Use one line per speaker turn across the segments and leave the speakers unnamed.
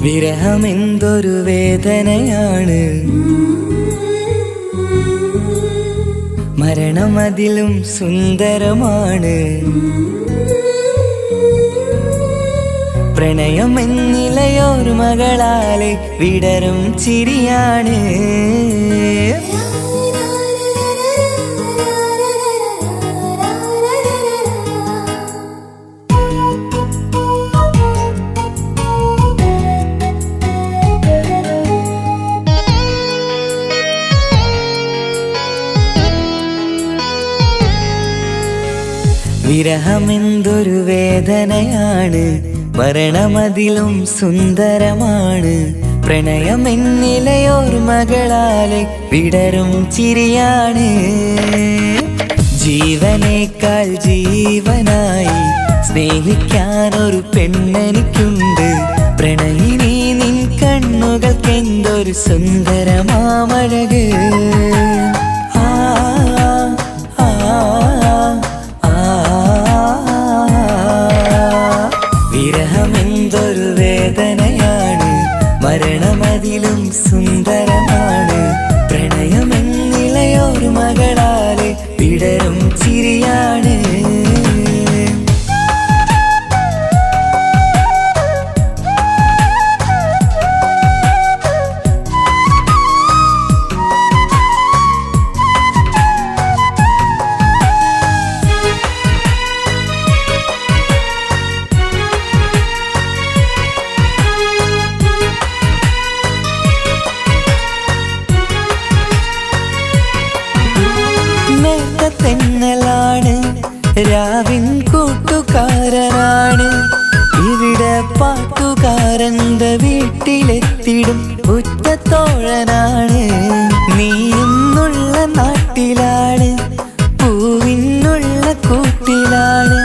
വിരഹമെന്തൊരു വേദനയാണ്, മരണം അതിലും സുന്ദരമാണ്. പ്രണയം എന്നിലയോർമകളാലെ വിടരും ചിരിയാണ്. വിരഹമെന്തൊരു വേദനയാണ്, മരണമതിലും സുന്ദരമാണ്. പ്രണയമെന്നിലയോർമകളാലെ വിടരും ചിരിയാണ്. ജീവനേക്കാൾ ജീവനായി സ്നേഹിക്കാനൊരു പെണ്ണെനിക്കുണ്ട്. പ്രണയിനി നിൻ കണ്ണുകൾക്കെന്തൊരു സുന്ദരമാമഴക്. വിരഹമെന്തൊരു വേദനയാണ്, മരണമതിലും സുന്ദരമാണ്. പ്രണയമെന്നിലയോർമകളാലെ വിടരും ചിരിയാണ്. തെന്നലാണ് രാവിൻ കൂട്ടുകാരനാണ്. ഇവിടെ പാട്ടുകാരന്റെ വീട്ടിലെത്തിടും ഉറ്റത്തോഴനാണ്. നീയെന്നുള്ള നാട്ടിലാണ്, പൂവിനുള്ള കൂട്ടിലാണ്.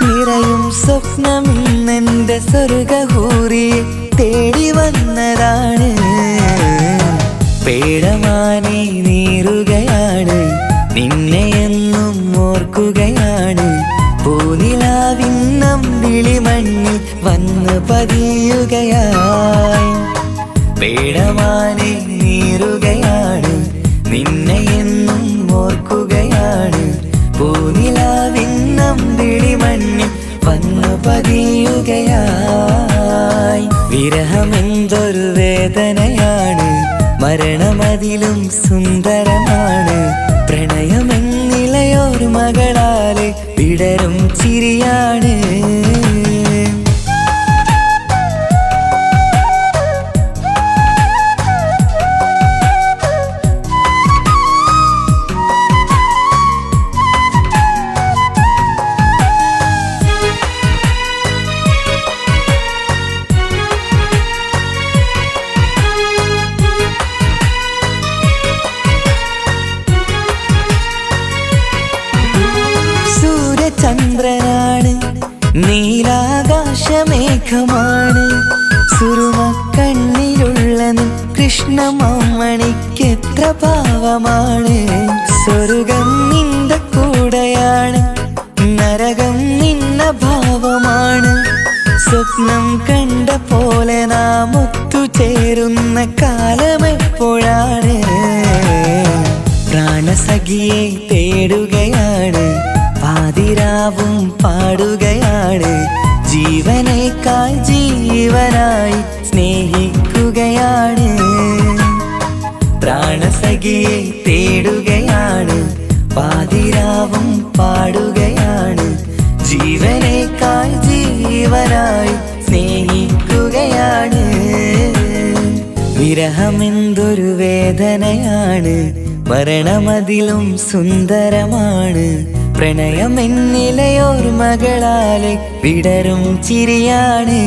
നിറയും സ്വപ്നമിന്നെന്റെ സ്വർഗഹൂറിയെ തേടി വന്നതാണ്. പേടമാനെ നീറുകയാണ്, നിന്നെ എന്നും ഓർക്കുകയാണ്. പൂനിലാവിന്നം വിളിമണ്ണിൽ വന്ന് പതിയുകയായി. പേടമാനെ നീറുകയാണ്, നിന്നെ എന്നും ഓർക്കുകയാണ്. പൂനിലാവിന്നം വിളിമണ്ണിൽ വന്ന് പതിയുകയായി. വിരഹമെന്തൊരു വേദനയാണ്, മരണമതിലും സുന്ദരമാണ്. പ്രണയമെന്നിലയോർമകളാലെ വിടരും ചിരിയാണ്. ചന്ദ്രനാണ്, നീലാകാശമേഘമാണ്. സുറുമക്കണ്ണിലുള്ള കൃഷ്ണമാമണിക്കെത്ര ഭാവമാണ്. സ്വർഗം നിന്റെ കൂടെയാണ്, നരകം നിന്ന ഭാവമാണ്. സ്വപ്നം കണ്ട പോലെ നാം ഒത്തുചേരുന്ന കാലമെപ്പോഴാണ്. പ്രാണസഖിയെ തേടുകയാണ്, പാതിരാവും പാടുകയാണ്. ജീവനേക്കാൾ ജീവനായി സ്നേഹിക്കുകയാണ്. പ്രാണസഖിയെ തേടുകയാണ്, പാതിരാവും പാടുകയാണ്. ജീവനേക്കാൾ ജീവനായി സ്നേഹിക്കുകയാണ്. വിരഹമെന്തൊരു വേദനയാണ്, മരണമതിലും സുന്ദരമാണ്. പ്രണയമെന്നിലയോർമകളാലെ വിടരും ചിരിയാണ്.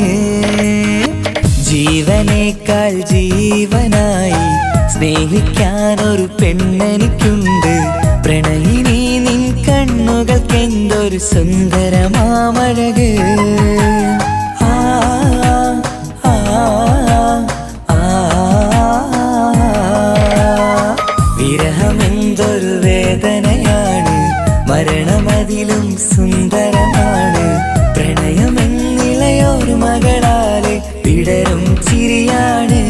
ജീവനേക്കാൾ ജീവനായി സ്നേഹിക്കാനൊരു പെണ്ണെനിക്കുണ്ട്. പ്രണയിനി നിൻ കണ്ണുകൾക്കെന്തൊരു സുന്ദരമാമഴക്. വിരഹമെന്തൊരു വേദനയാണ്, മരണമതിലും സുന്ദരമാണ്. പ്രണയമെന്നിലയോർമകളാലെ വിടരും എന്നും ചിരിയാണ്.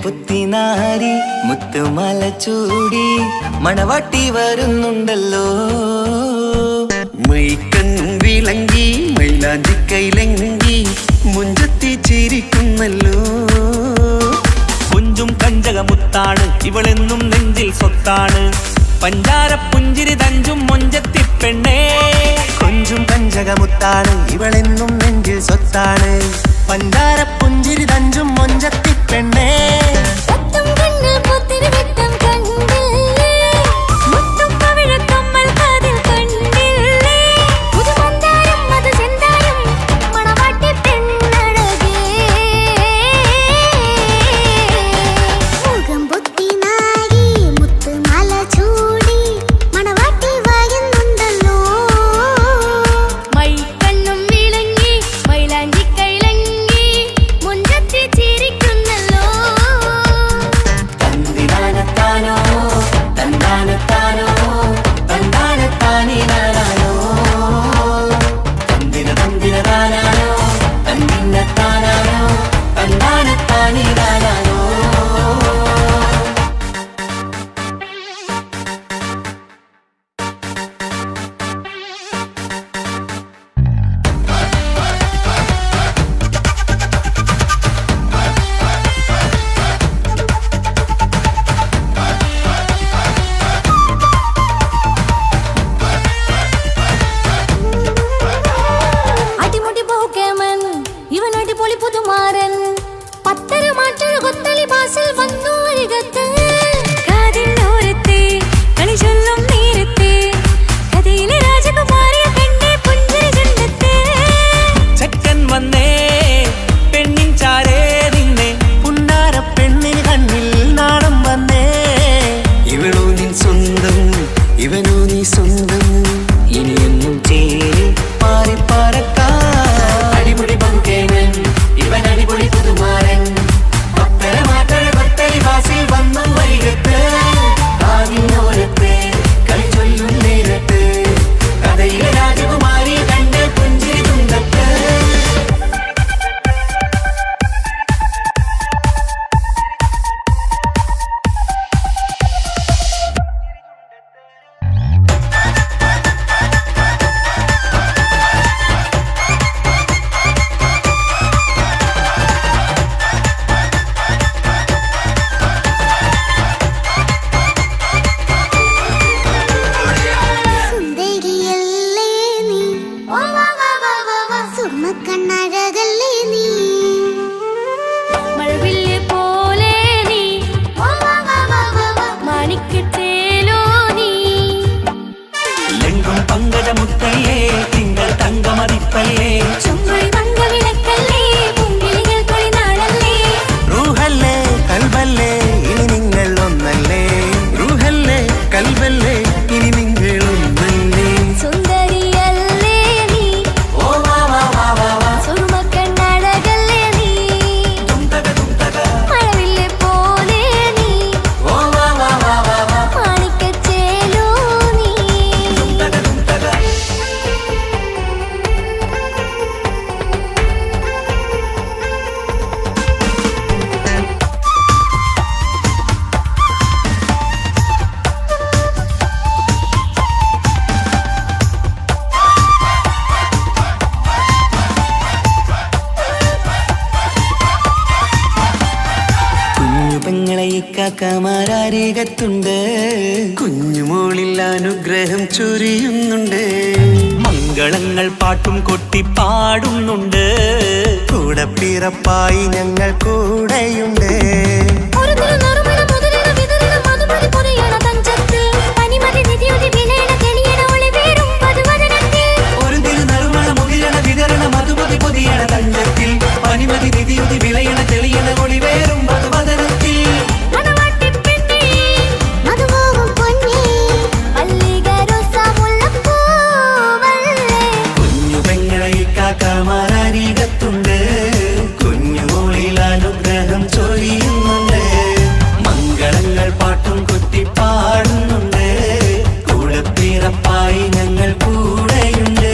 പുത്തിനാരി മുത്തുമാല ചൂടി മണവാട്ടി വരുന്നുണ്ടല്ലോ.
മൈക്കണ്ണും വിളങ്ങി മൈലാഞ്ചി കൈലങ്കി മുഞ്ചത്തി ചിരിക്കുന്നല്ലോ.
കുഞ്ചും കഞ്ചകമുത്താണ് ഇവളെന്നും നെഞ്ചിൽ സ്വത്താണ്. പഞ്ചാര പുഞ്ചിരി തഞ്ചും മൊഞ്ചത്തി പെണ്ണേ.
കൊഞ്ചും കഞ്ചകമുത്താണ് ഇവളെന്നും നെഞ്ചിൽ സ്വത്താണ്. പഞ്ചാര പുഞ്ചിരി തഞ്ചും മൊഞ്ചത്തി പെണ്ണേ.
കാക്കമാരരികത്തുണ്ട്.
കുഞ്ഞുമോളിൽ അനുഗ്രഹം ചൊരിയുന്നുണ്ട്.
മംഗളങ്ങൾ പാട്ടും കൊട്ടി പാടുന്നുണ്ട്.
കൂടപ്പിറപ്പായി ഞങ്ങൾ കൂടെയുണ്ട്.
പനിമതി നിധിയുതി വിളയണ തെളിയണ ഒളിവേറും മധുവദനത്തിൽ. കുഞ്ഞു പെങ്ങളെ കാക്കമാരീകത്തുണ്ട്. കുഞ്ഞുമോളിൽ അനുഗ്രഹം ചൊരിയുന്നുണ്ട്. മംഗളങ്ങൾ പാട്ടും കൊട്ടി പാടുന്നുണ്ട്. കൂടപ്പിറപ്പായി ഞങ്ങൾ കൂടെയുണ്ട്.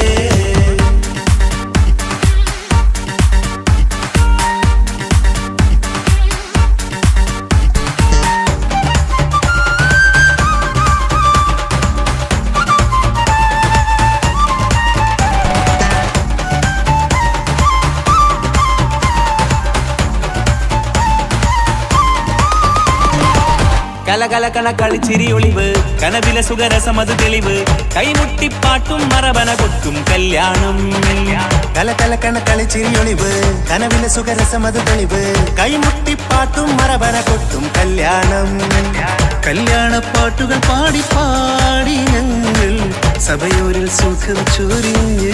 കലകലകണ കളിച്ചിരി ഒളിവ് കനവില സുഖരസമത് തെളിവ്. കൈമുട്ടിപ്പാട്ടും മറവന കൊട്ടും കല്യാണം.
കലകലകണ കളിച്ചിരിയൊളിവ് കനവിലെ സുഖരസമത് തെളിവ്. കൈമുട്ടിപ്പാട്ടും മറവന കൊട്ടും കല്യാണം. കല്യാണപ്പാട്ടുകൾ പാടി പാടി ഞങ്ങൾ സഭയോരിൽ സുഖം ചൊരിഞ്ഞ്.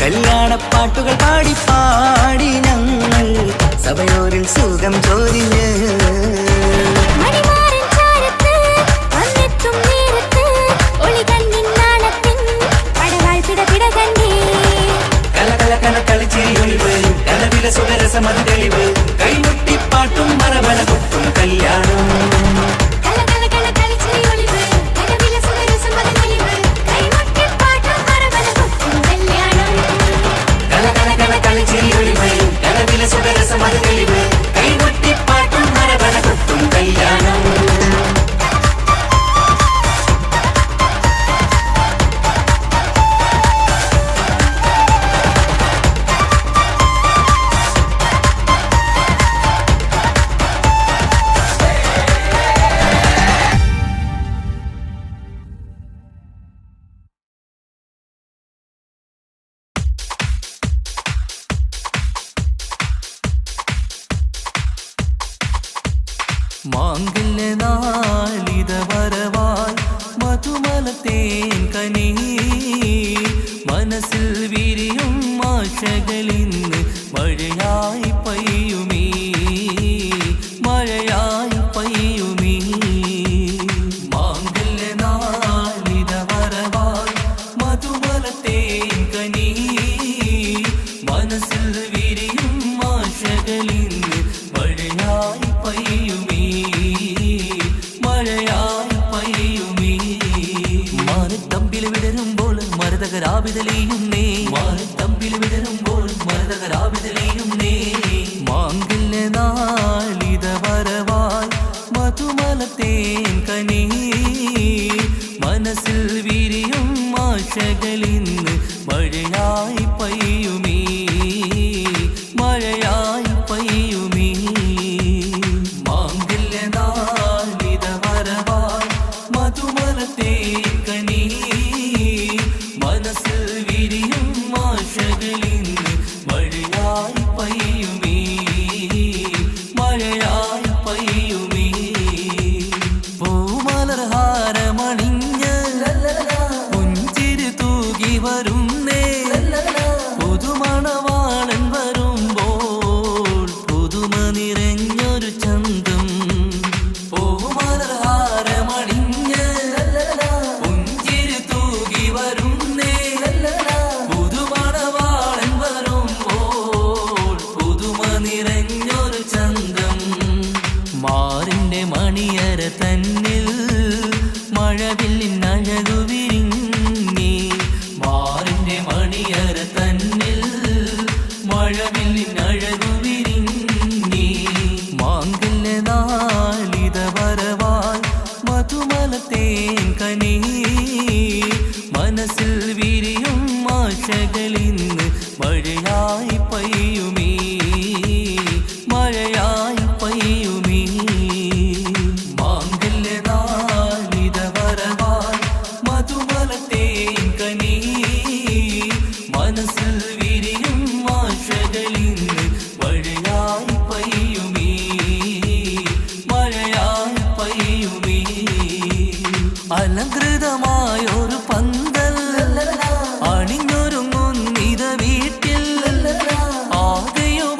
കല്യാണപ്പാട്ടുകൾ പാടി പാടി ഞങ്ങൾ സഭയോരിൽ സുഖം ചൊരിഞ്ഞ്.
കളിച്ചിരിയൊളിവ് കനവില സുഖരസമത് തെളിവ്. കൈമുട്ടിപ്പാട്ടും മറവന കൊട്ടും കല്യാണം. കളിച്ചിരിയൊളിവ് കനവില സുഖരസമത് തെളിവ്. കൈമുട്ടിപ്പാട്ടും മറവന കൊട്ടും കല്യാണം.
മാംഗല്യനാളിത വരവായി മധുമലത്തേൻ കനി. മനസ്സിൽ വിരിയും ആശകളിന്ന് മഴയായി പെയ്യുമീ. മഴയായി പെയ്യുമീ. മാംഗല്യനാളിത വരവായി മധുമലത്തേൻ കനി. മനസ്സിൽ വിരിയും ആശകളിന്ന് മഴയായി പെയ്യുമീ. മഴയായി പെയ്യുമീ. മാനത്തമ്പിൽ വിടരുമ്പോൾ മരതകരാവിതലിയുന്നേ. മാനത്തമ്പിൽ വിടരുമ്പോൾ മരതകരാവിതലിയുന്നേ. മാംഗല്യനാളിത വരവായി മധുമലത്തേൻ കനി. മനസ്സിൽ വിരിയും ആശകളിന്ന് മഴയായി പെയ്യുമീ. മഴയായി പെയ്യുമീ. മാംഗല്യനാളിത വരവായി മധുമലത്തേൻ കനി. മനസ്സിൽ വിരിയും ആശകളിന്ന് മഴയായി പെയ്യുമീ. മഴയായി പെയ്യുമീ. പൂമലർഹാരമണിഞ്ഞ് പുഞ്ചിരി തൂകി വരുന്നേ. പുതുമണവാളൻ വരുമ്പോൾ പുതുമ നിറഞ്ഞൊരു ചന്തം. പൂമലർഹാരമണിഞ്ഞ് പുഞ്ചിരി തൂകി വരുന്നേ. പുതുമണവാളൻ വരുമ്പോൾ പുതുമ നിറഞ്ഞൊരു ചന്തം. മാറിന്റെ മണിയര തന്നിൽ മഴവില്ലിൻ അഴകു വിരിഞ്ഞി. മാറിന്റെ പുതുമലത്തെ കനി മനസ്സിൽ വിരിയും ആശകളിന്ന് മഴയായി പെയ്യുമീ മഴയായി പെയ്യുമീ അലങ്കൃതമായൊരു പന്തൽ അണിഞ്ഞൊരുങ്ങുന്നിത വീട്ടിൽ ആകെയുമാഘോഷത്താൽ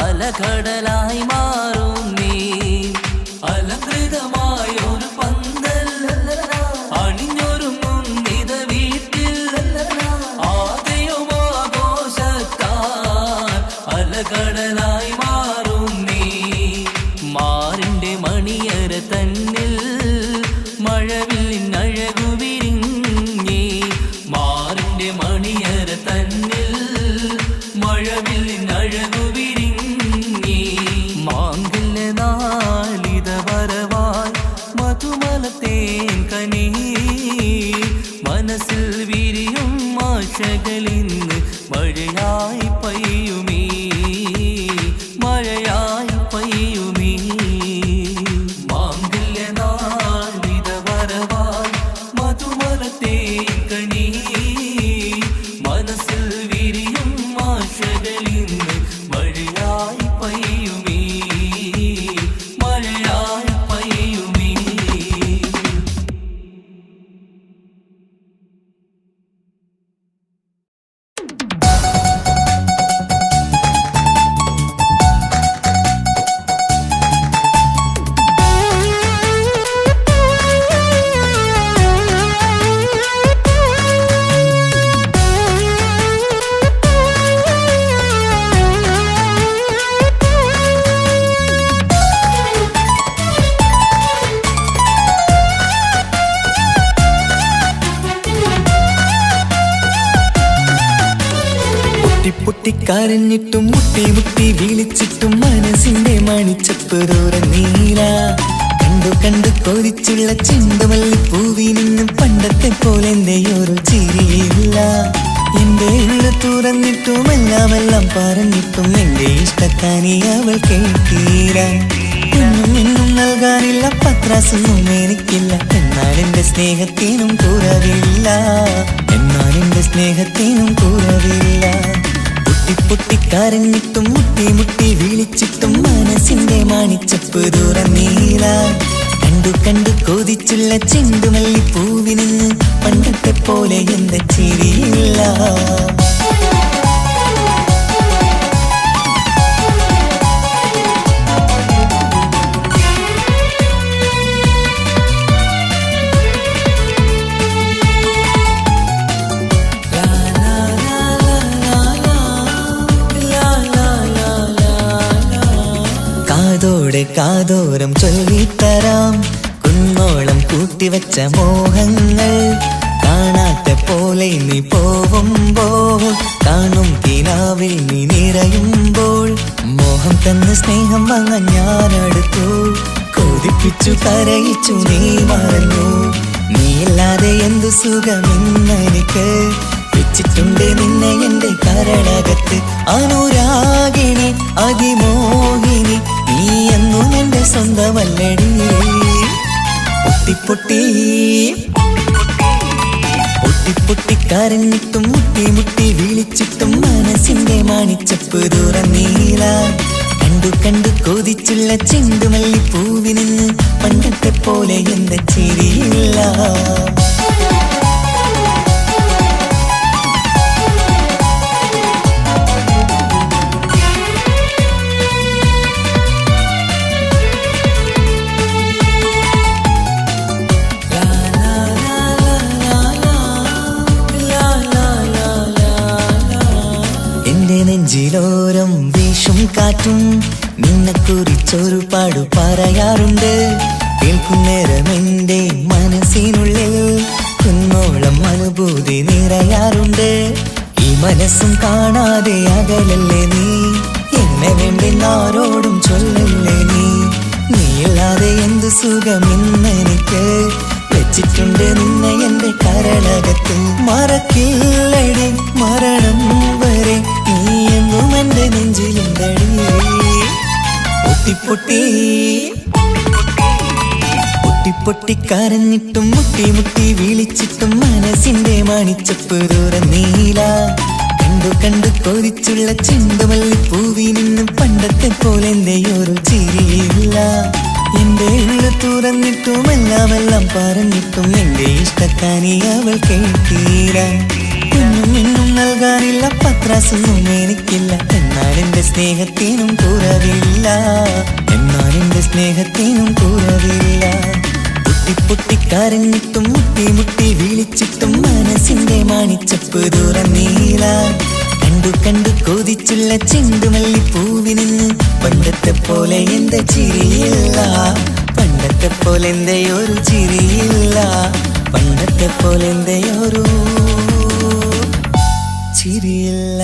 അലകടലായി മാറും നീ അലങ്കൃതമായൊരു പന്തൽ അണിഞ്ഞൊരുങ്ങുന്നിത വീട്ടിൽ ആകെയുമാഘോഷത്താൽ അലകടലായി മാറും നീ മാറിന്റെ മണിയറ തന്നിൽ മഴവില്ലിനഴകു വിരിഞ്ഞേ മാറിന്റെ മണിയറ തന്നിൽ മഴവില്ലിനഴകു വിരിഞ്ഞേ മാംഗല്യ നാളിത വരവായി മധുമലത്തെ കനി മനസ്സിൽ വിരിയും ആശകളിന്ന് മഴയായി പെയ്യുമീ മഴയായി പെയ്യുമീ മാംഗല്യ നാളിത വരവായി മധുമലത്തെ കനി മനസ്സിൽ വിരിയും ആശകളിന്ന് മഴയായി പെയ്യുമീ മഴയായി പെയ്യുമീ
പൊട്ടിക്കരഞ്ഞിട്ടും മുട്ടി മുട്ടി വിളിച്ചിട്ടും മനസ്സിന്റെ മണിച്ചപ്പ് തുറന്നീല കണ്ടു കണ്ടു കൊതിച്ചുള്ള ചെണ്ടുമല്ലിപ്പൂവിനും പണ്ടത്തെ പോലെ എന്റെ ഒരു ചിരിയില്ല എന്റെ ഉള്ളു തുറന്നിട്ടും എല്ലാം പറഞ്ഞിട്ടും എന്റെ ഇഷ്ടക്കാനി അവൾ കേട്ടീര ഒന്നും നൽകാനില്ല പത്രാസൊന്നും എനിക്കില്ല എന്നാൽ എന്റെ സ്നേഹത്തിനും കുറവില്ല എന്നാൽ എന്റെ സ്നേഹത്തിനും കുറവില്ല പൊട്ടിക്കരഞ്ഞിട്ടും മുട്ടി മുട്ടി വിളിച്ചിട്ടും മനസ്സിന്റെ മാണിച്ചപ്പ് തുറന്നീല കണ്ടു കണ്ടു കൊതിച്ചുള്ള ചെണ്ടുമല്ലിപ്പൂവിന് പണ്ടത്തെ പോലെ എന്റെ ചിരിയില്ല കാതോടെ കാതോരം ചൊല്ലിത്തരാം കുന്നോളം കൂട്ടിവച്ച മോഹങ്ങൾ കാണാത്ത പോലെ നീ പോവുമ്പോൾ കാണും കിനാവിൽ നീ നിറയുമ്പോൾ മോഹം തന്ന സ്നേഹം വാങ്ങാൻ ഞാനടുത്തു കൊതിപ്പിച്ചു കരയിച്ചു നീ മറന്നു നീയില്ലാതെ എന്തു സുഖമെന്നെനിക്ക് വെച്ചിട്ടുണ്ട് നിന്നെ എന്റെ കരളകത്ത് അനുരാഗിണി അതിമോഹിനി നീ എന്നും എന്റെ സ്വന്തമല്ലടി പൊട്ടി പൊട്ടിക്കരഞ്ഞിട്ടും മുട്ടി മുട്ടി വിളിച്ചിട്ടും മനസ്സിന്റെ മാണിച്ചപ്പ് തുറന്നീല കണ്ടു കണ്ടു കൊതിച്ചുള്ള ചെണ്ടുമല്ലിപ്പൂവിന് പണ്ടത്തെ പോലെ എന്റെ ചിരിയില്ല നെഞ്ചിലോരം വീശും കാറ്റും നിന്നെക്കുറിച്ചൊരു പാടു പറയാറുണ്ട് കേൾക്കുന്നേരം എന്റെ മനസ്സിനുള്ളിൽ കുന്നോളം അനുഭൂതി നിറയാറുണ്ട് ഈ മനസ്സും കാണാതെ അകലല്ലേ നീ എന്നെ വേണ്ടി ആരോടും ചൊല്ലല്ലേ നീയില്ലാതെ എന്തു സുഖമെന്നെനിക്ക് വെച്ചിട്ടുണ്ട് നിന്നെ എന്റെ കരളകത്ത് മറക്കില്ലടി മരണം വരെ നീ എന്നും എന്റെ നെഞ്ചിലുണ്ടടി പൊട്ടി പൊട്ടിക്കരഞ്ഞിട്ടും മുട്ടി മുട്ടി വിളിച്ചിട്ടും മനസ്സിന്റെ മണിച്ചപ്പ് തുറന്നീല. കണ്ടു കണ്ടു കൊതിച്ചുള്ള ചെണ്ടുമല്ലി പൂവിൽ നിന്നും പണ്ടത്തെ പോലെ എന്റെയൊരു ചിരിയില്ല. എന്റെ ഉള്ളു തുറന്നിട്ടും എല്ലാം പറഞ്ഞിട്ടും എന്റെ ഇഷ്ടക്കാരി അവൾ കേട്ടീല. ഒന്നും ഇന്നും നൽകാനില്ല, പത്രാസൊന്നും എനിക്കില്ല. എന്നാൽ എന്റെ സ്നേഹത്തിനും കുറവില്ല, എന്നാൽ എന്റെ സ്നേഹത്തിനും കുറവില്ല. പൊട്ടി പൊട്ടി കരഞ്ഞിട്ടും മുട്ടി മുട്ടി വിളിച്ചിട്ടും മനസ്സിന്റെ മണിച്ചപ്പ് തുറന്നീല. കണ്ടു കണ്ടു കൊതിച്ചുള്ള ചെണ്ടുമല്ലി പൂവിൽ നിന്ന് പണ്ടത്തെ പോലെ എന്റെ ചിരിയില്ല, പണ്ടത്തെ പോലെ എന്റെ ഒരു ചിരിയില്ല, പണ്ടത്തെ പോലെ എന്റെ ഒരു ചിരിയില്ല.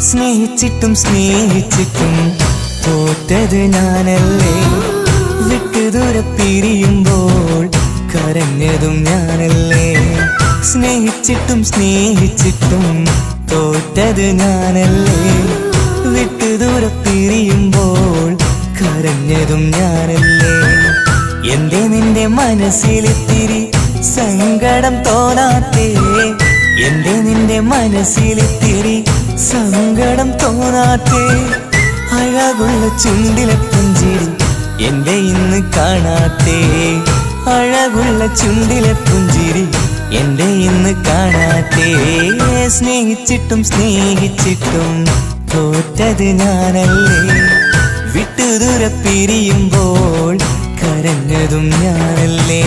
സ്നേഹിച്ചിട്ടും സ്നേഹിച്ചിട്ടും തോറ്റത് ഞാനല്ലേ, വിട്ടുദൂരെ പിരിയുമ്പോൾ കരഞ്ഞതും ഞാനല്ലേ. സ്നേഹിച്ചിട്ടും സ്നേഹിച്ചിട്ടും തോറ്റത് ഞാനല്ലേ, വിട്ടുദൂരെ പിരിയുമ്പോൾ കരഞ്ഞതും ഞാനല്ലേ. എന്റെ നിന്റെ മനസ്സിലിത്തിരി സങ്കടം തോന്നാത്തേ, എന്റെ നിന്റെ മനസ്സിലിത്തിരി സങ്കടം തോന്നാത്തേ. അഴകുള്ള ചുണ്ടിലെ പുഞ്ചിരി എന്റെ ഇന്ന് കാണാത്തേ, അഴകുള്ള ചുണ്ടിലെ പുഞ്ചിരി എന്റെ ഇന്ന് കാണാത്തേ. സ്നേഹിച്ചിട്ടും സ്നേഹിച്ചിട്ടും തോറ്റത് ഞാനല്ലേ, വിട്ടുദൂരെ പിരിയുമ്പോൾ കരഞ്ഞതും ഞാനല്ലേ.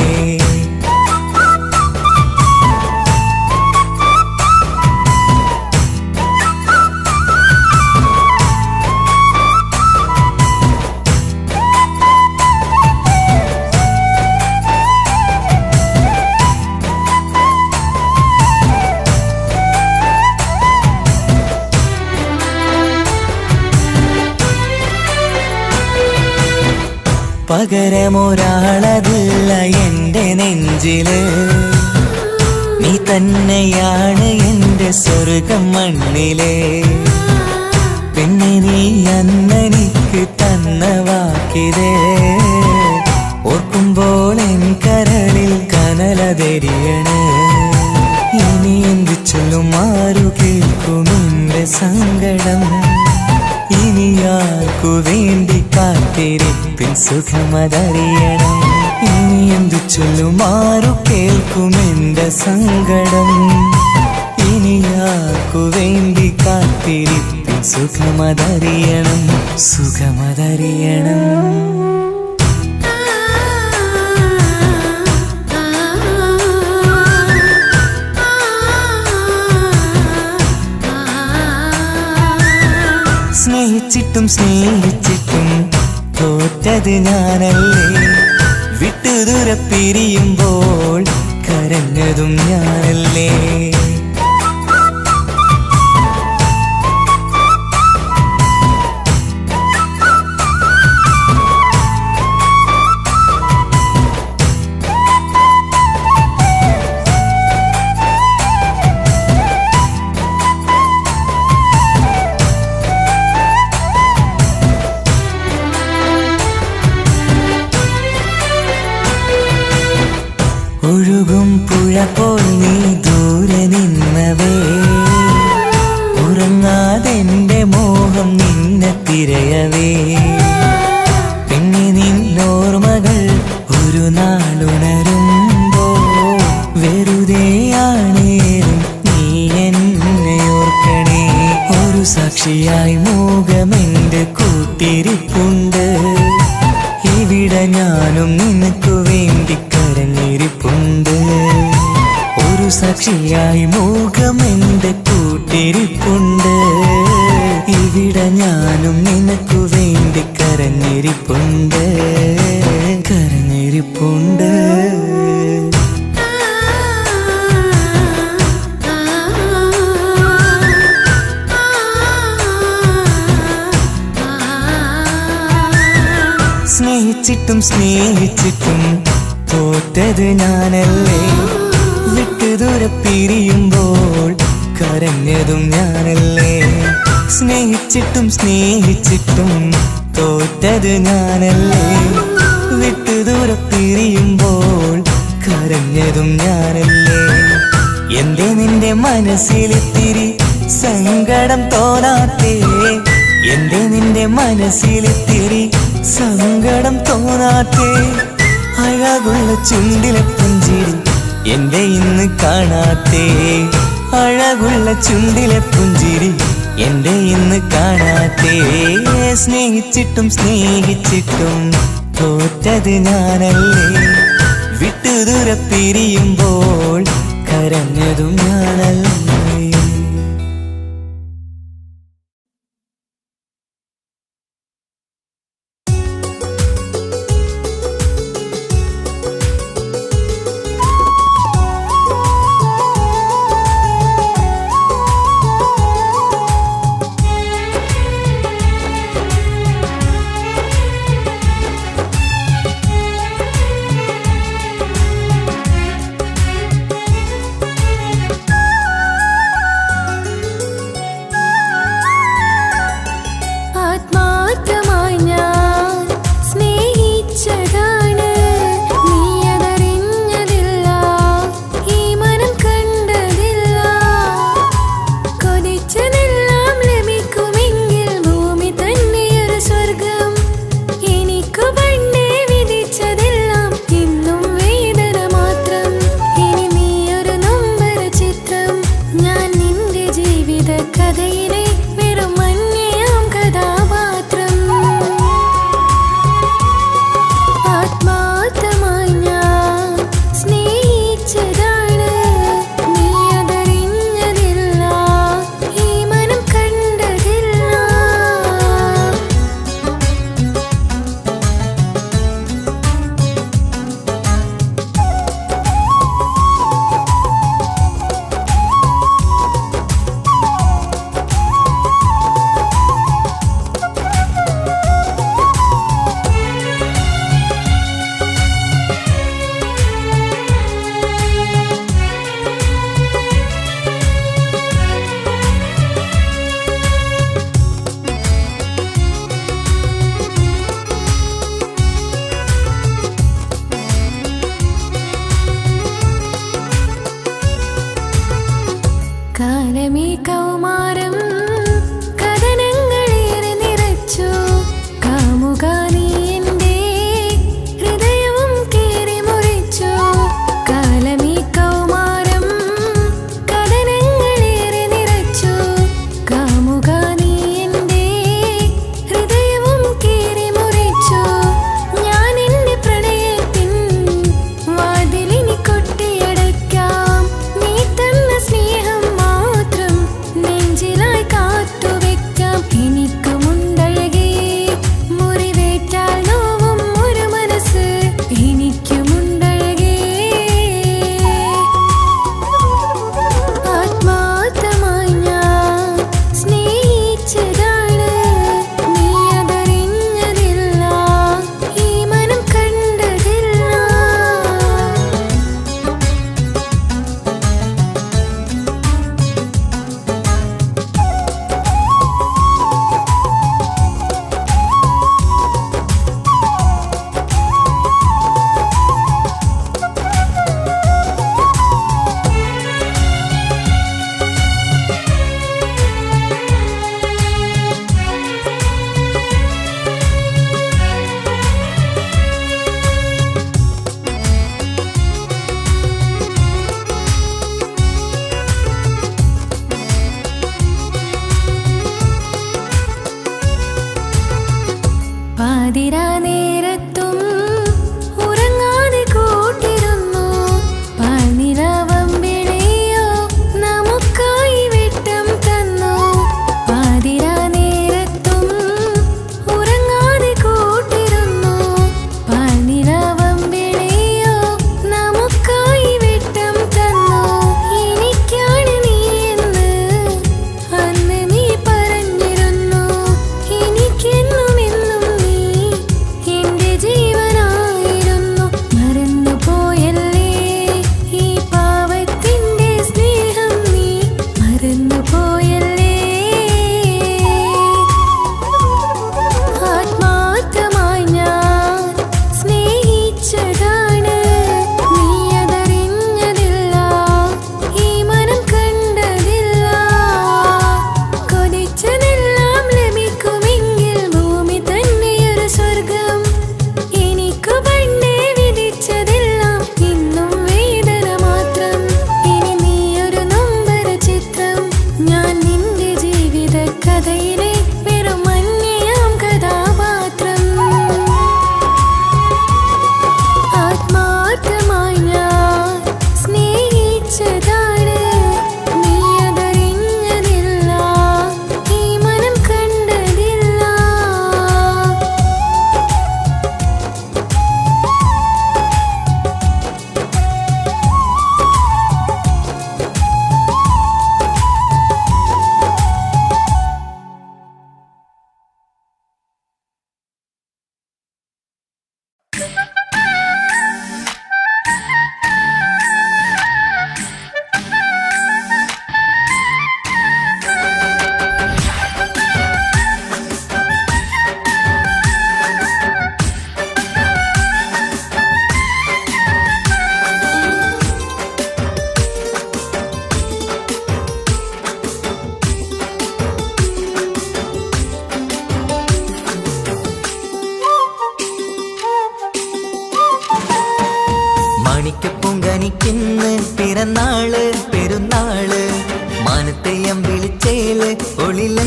പകരമൊരാളതില്ല എന്റെ നെഞ്ചില്, നീ തന്നെയാണ് എന്റെ സ്വർഗം മണ്ണിലെ. പിന്നെ നീ അന്നെനിക്ക് തന്ന വാക്കിതേ ഓർക്കുമ്പോൾ എൻ കരളിൽ കനലതെരിയണ്. ഇനി എന്ത് ചൊല്ലും, ആരു കേൾക്കും എന്റെ സങ്കടം, ഇനി ആർക്കു വേണ്ടി കാത്തിരിപ്പിൻ സുഖമതറിയണം. ഇനി എന്തു ചൊല്ലും, ആരു കേൾക്കും എന്റെ സങ്കടം, ഇനി ആർക്കു വേണ്ടി കാത്തിരിപ്പിൻ സുഖമതറിയണം, സുഖമതറിയണം. സ്നേഹിച്ചിട്ടും സ്നേഹിച്ചിട്ടും തോറ്റത് ഞാനല്ലേ, വിട്ടുദൂരെ പിരിയുമ്പോൾ കരഞ്ഞതും ഞാനല്ലേ. ഒഴുകും പുഴ പോൽ നീ ദൂരെ നിന്നവേ, ഉറങ്ങാതെന്റെ മോഹം നിന്നെ തിരയവേ. പിന്നെ നിന്നോർമകൾ ഒരു നാളുണരുമ്പോ വെറുതെയാണേലും നീ എന്നെ ഓർക്കണേ. ഒരു സാക്ഷിയായി മോഹമെന്റെ കൂട്ടിരിപ്പുണ്ട്, ഇവിടെ ഞാനും നിനക്കു വേണ്ടി കരഞ്ഞിരിപ്പുണ്ട്. ഒരു സാക്ഷിയായി മോഹമെന്റെ കൂട്ടിരിപ്പുണ്ട്, ഇവിടെ ഞാനും നിനക്കു വേണ്ടി കരഞ്ഞിരിപ്പുണ്ട്, കരഞ്ഞിരിപ്പുണ്ട്. സ്നേഹിച്ചിട്ടും സ്നേഹിച്ചിട്ടും തോറ്റത് ഞാനല്ലേ. വിട്ടുദൂരെ പിരിയുമ്പോൾ കരഞ്ഞതും ഞാനല്ലേ. സ്നേഹിച്ചിട്ടും സ്നേഹിച്ചിട്ടും തോറ്റത് ഞാനല്ലേ. വിട്ടുദൂരെ പിരിയുമ്പോൾ കരഞ്ഞതും ഞാനല്ലേ. എന്തേ നിന്റെ മനസ്സിലിത്തിരി സങ്കടം തോന്നാത്തേ? എന്തേ നിന്റെ മനസ്സിലിത്തിരി സങ്കടം തോന്നാത്തേ? അഴകുള്ള ചുണ്ടിലെ പുഞ്ചിരി എന്റെ ഇന്ന് കാണാത്തേ. അഴകുള്ള ചുണ്ടിലെ പുഞ്ചിരി എന്റെ ഇന്ന് കാണാത്തേ. സ്നേഹിച്ചിട്ടും സ്നേഹിച്ചിട്ടും തോറ്റത് ഞാനല്ലേ. വിട്ടുദൂരെ പിരിയുമ്പോൾ കരഞ്ഞതും ഞാനല്ലേ.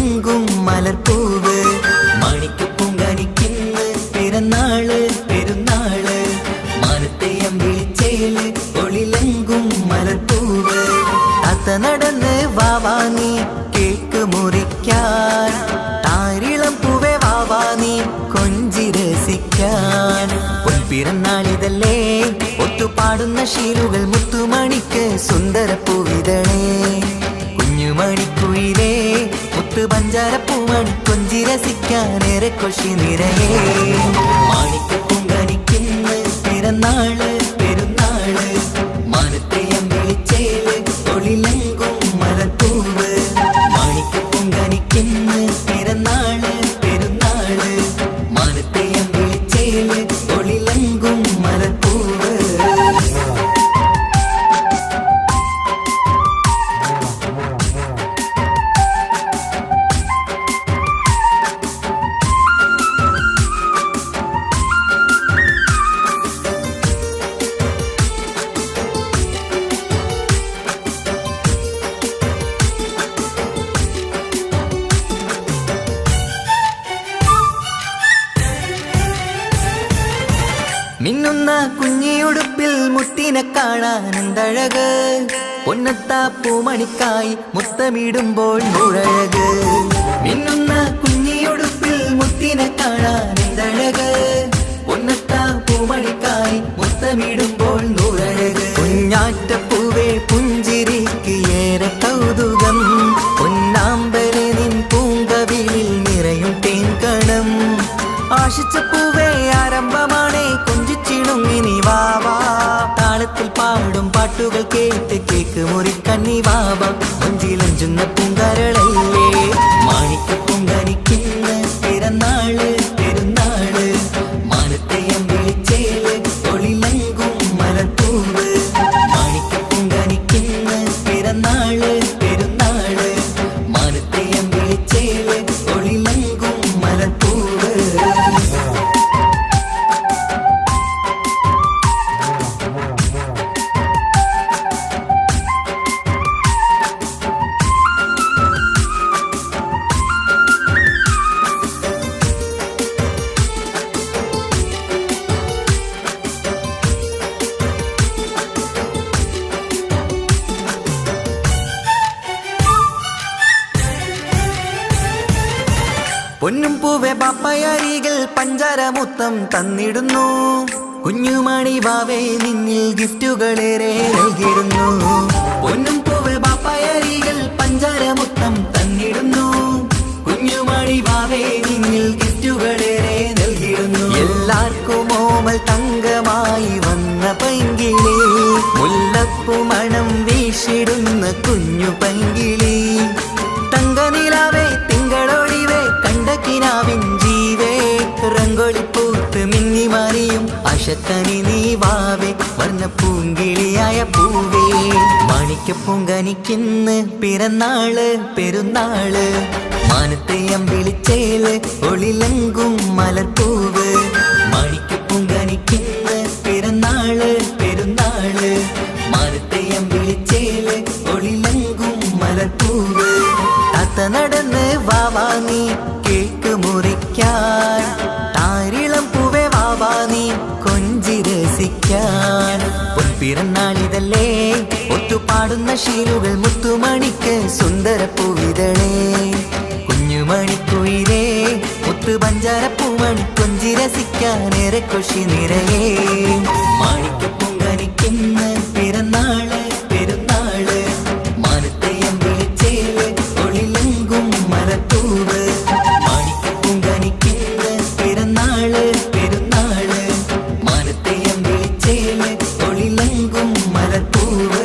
ഒളിലെങ്കും മലർപ്പൂവ് മാണിക്കപ്പൂങ്കാനിക്കിന്ന് പിറന്നാള് പെരുന്നാള് മാനത്തെയം വിളിച്ചേല് ഒളിലെങ്കും മലർപ്പൂവ് താത്ത നടന്ന് വാവാനി കേക്ക് മുറിക്കാൻ താരിളം പൂവേ വാവാനി കൊഞ്ചി രസിക്കാൻ പൊൻപിറന്നാളിതല്ലേ ഒത്തുപാടുന്ന ശീലുകൾ മുത്തുമണിക്ക് സുന്ദരപ്പൂവിതളേ കുഞ്ഞുമണിക്കുയിലേ മുത്തു പഞ്ചാരപ്പൂമണി കൊഞ്ചി രസിക്കാനേറെ കൊഷി നിറയേ മാണിക്കപ്പൂങ്കാനിക്കിന്ന് പിറന്നാള് പെരുന്നാള് മാനത്തെയം വിളിച്ചേല് ഒളിലെങ്കും മലർപ്പൂവ് മാണിക്കപ്പൂങ്കാനിക്കിന്ന് പിറന്നാള് പെരുന്നാള് മാനത്തെയം വിളിച്ചേല് ഒളിലെങ്കും മലർപ്പൂവ് മിന്നുന്ന കുഞ്ഞിയുടുപ്പിൽ മുത്തിനെ കാണാൻ എന്തഴക് പൊന്നത്താ പൂമണിക്കായി മുത്തമിടുമ്പോൾ മുഴഴക് മിന്നുന്ന കുഞ്ഞിയുടുപ്പിൽ മുത്തിനെ കാണാൻ എന്തഴക് പൊന്നത്താ പൂമണിക്കായി മുത്തമിടുമ്പോൾ മുഴഴക് കുഞ്ഞാറ്റപ്പൂവേ പുഞ്ചിരിക്ക് ഏറെ കൗതുകം പൊന്നാമ്പരെ നിൻ പൂങ്കവിളിൽ നിറയും തേൻകണം ആശിച്ച പൂവേ ആരംഭമാണേ കൊഞ്ചിച്ചിടുങ്ങിനി വാവാ താളത്തിൽ പാടും പാട്ടുകൾ കേട്ട് കേക്ക് മുറിക്കണ്ണി വാവ കൊഞ്ചിലഞ്ചുന്ന പൂങ്കാരളല്ലേ മാണിക്കപ്പൂങ്കാനിക്കിന്ന് പിറന്നാള് പെരുന്നാള് മാനത്തെയം വിളിച്ചേല് ഒളിലെങ്കും മലർപ്പൂവ് മാണിക്കപ്പൂങ്കാനിക്കിന്ന് പിറന്നാള് പെരുന്നാള് മാനത്തെയം വിളിച്ചേല് ഒളിലെങ്കും മലർപ്പൂവ് പൊന്നും പൂവെ പാപ്പയരികൾ പഞ്ചാരമുത്തം തന്നിടുന്നു കുഞ്ഞുമണി വാവേ നിന്നിൽ ഗിഫ്റ്റുകളേറെ നൽകിടുന്നു പൊന്നും പൂവെ പാപ്പയരികൾ പഞ്ചാരമുത്തം തന്നിടുന്നു കുഞ്ഞുമണി വാവേ നിന്നിൽ ഗിഫ്റ്റുകളേറെ നൽകിടുന്നു എല്ലാവർക്കും ഓമൽ തങ്കമായി വന്ന പൈങ്കിളി മുല്ലപ്പൂ മണം വീശിടുന്ന കുഞ്ഞു പൈങ്കിളി തങ്കനിലാവേ തിങ്കളൊളിവേ കണ്ടക്കിനാവിൻ ജീവേ റംഗോളിപ്പൂത്ത് മിന്നി മാറിയും അശത്തനി നീ വാവേ വർണ്ണ പൂങ്കിളിയായ പൂവേ മാണിക്കപ്പൂങ്കാനിക്കിന്ന് പിറന്നാള് പെരുന്നാള് മാനത്തെയം വിളിച്ചേല് ഒളിലെങ്കും മലർപ്പൂവ് മാണിക്കപ്പൂങ്കാനിക്കിന്ന് പിറന്നാള് പെരുന്നാള് മാനത്തെയം വിളിച്ചേല് ഒളിലെങ്കും മലർപ്പൂവ് താത്ത നടന്ന് വാവാനി കേക്ക് മുറിക്കാൻ താരിളം പൂവേ വാവാനി കൊഞ്ചി രസിക്കാൻ പൊൻപിറന്നാളിതല്ലേ ഒത്തുപാടുന്ന ശീലുകൾ മുത്തുമണിക്ക് സുന്ദരപ്പൂവിതളേ കുഞ്ഞുമണിക്കുയിലേ മുത്തു പഞ്ചാരപ്പൂമണി കൊഞ്ചി രസിക്കാനേറെ കൊഷി നിറയേ മാണിക്കപ്പൂങ്കാനിക്കിന്ന് പിറന്നാള് പെരുന്നാള് മാനത്തെയം വിളിച്ചേല് ഒളിലെങ്കും മലർപ്പൂവ് മാണിക്കപ്പൂങ്കാനിക്കിന്ന് പിറന്നാള് പെരുന്നാള് മാനത്തെയം വിളിച്ചേല് ഒളിലെങ്കും മലർപ്പൂവ്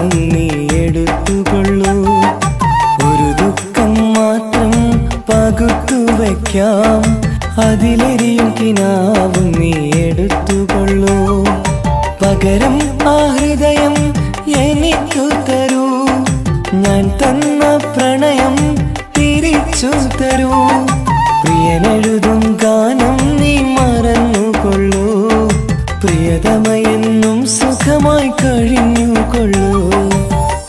കിനാവും നീ എടുത്തുകൊള്ളൂ. ഒരു ദുഃഖം മാത്രം പകുത്തു വയ്ക്കാം, അതിലെരിയും കിനാവും നീ എടുത്തുകൊള്ളൂ. പകരം ആ ഹൃദയം എനിക്കു തരൂ, ഞാൻ തന്ന പ്രണയം തിരിച്ചു തരൂ. പ്രിയനെഴുതും ഗാനം നീ മറന്നുകൊള്ളൂ, പ്രിയതമയെന്നും സുഖമായി കഴിഞ്ഞുകൊള്ളൂ.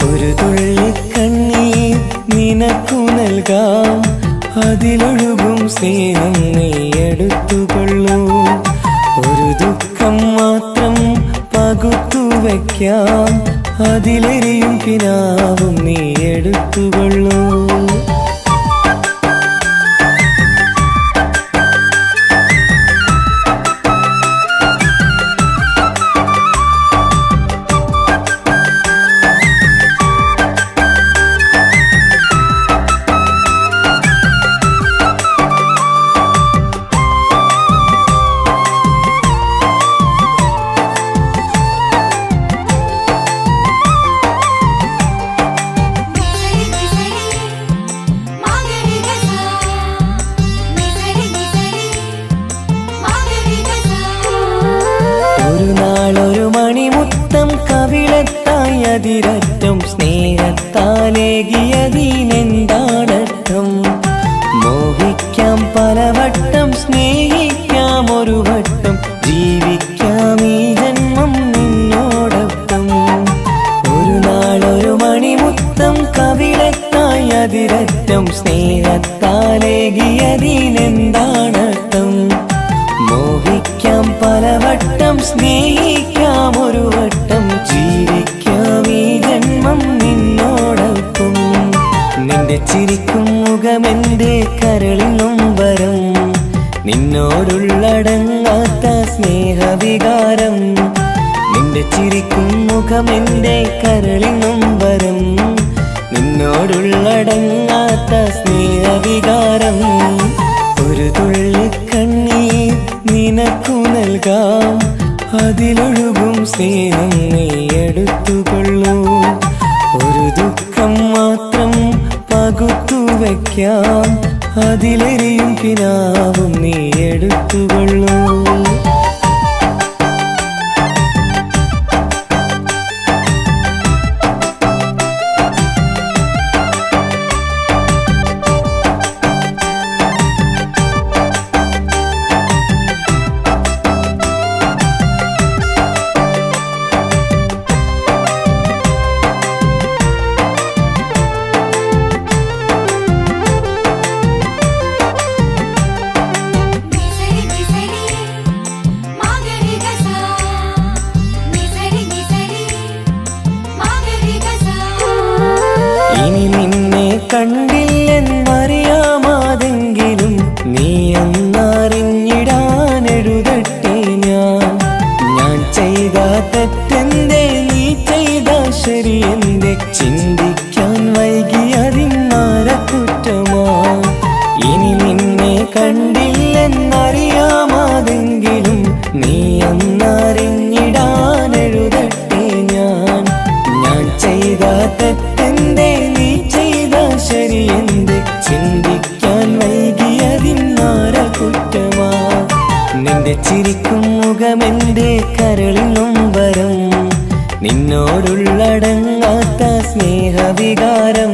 ഒരു തുള്ളി കണ്ണീർ നിനക്കു നൽകാം, അതിലൊഴുകും സ്നേഹം നീ എടുത്തുകൊള്ളൂ. ഒരു ദുഃഖം മാത്രം പകുത്തു വയ്ക്കാം, അതിലെരിയും കിനാവും നീ എടുത്തുകൊള്ളൂ. ഒരു മണിമുത്തം കവിളത്തായി അതിരറ്റം സ്നേഹത്താലേകിയതിനെന്താണർത്ഥം? മോഹിക്കാം പലവട്ടം, സ്നേഹിക്കാം ഒരു വട്ടം, ജീവിക്കാം ഈ ജന്മം നിന്നോടൊപ്പം. ഒരു മണിമുത്തം കവിളത്തായി അതിരറ്റം സ്നേഹത്താലേകിയതിനെന്താണർത്ഥം? മോഹിക്കാം പലവട്ടം, സ്നേഹിക്കാം ഒരു വട്ടം, ജീവിക്കാം ഈ ജന്മം നിന്നോടൊപ്പം. നിന്റെ ചിരിക്കും മുഖമെന്റെ കരളിനും വരം, നിന്നോടുള്ളടങ്ങാത്ത സ്നേഹവികാരം. നിന്റെ ചിരിക്കും മുഖമെന്റെ കരളിനും വരം, നിന്നോടുള്ളടങ്ങാത്ത സ്നേഹവികാരം. ഒരു തുള്ളി കണ്ണീർ നിനക്കു നൽകാം, അതിലൊഴുകും സ്നേഹം നീ എടുത്തുകൊള്ളൂ. ഒരു ദുഃഖം മാത്രം പകുത്തു വയ്ക്കാം, അതിലെരിയും കിനാവും നീ എടുത്തുകൊള്ളൂ. ഇനി നിന്നെ കണ്ടില്ലെന്നറിയാമാതെങ്കിലും നീ എന്നറിഞ്ഞിടാനെഴുതട്ടെ ഞാൻ ചെയ്ത തെറ്റെന്തേ, നീ ചെയ്ത ശരിയെന്തേ, ചിന്തിക്കാൻ വൈകിയതിന്നാര കുറ്റമാ. ഇനി നിന്നെ കണ്ടില്ലെന്നറിയാമാതെങ്കിലും നീ എന്നറിഞ്ഞിടാനെഴുതട്ടെ ഞാൻ ചെയ്ത തെറ്റെന്തേ, നീ ചെയ്ത ശരിയെന്തേ, ചിന്തിക്കാൻ വൈകിയതിന്നാര കുറ്റമാ. നിന്റെ ചിരിക്കും മുഖമെന്റെ കരളിനും വരം, നിന്നോടുള്ളടങ്ങാത്ത സ്നേഹവികാരം.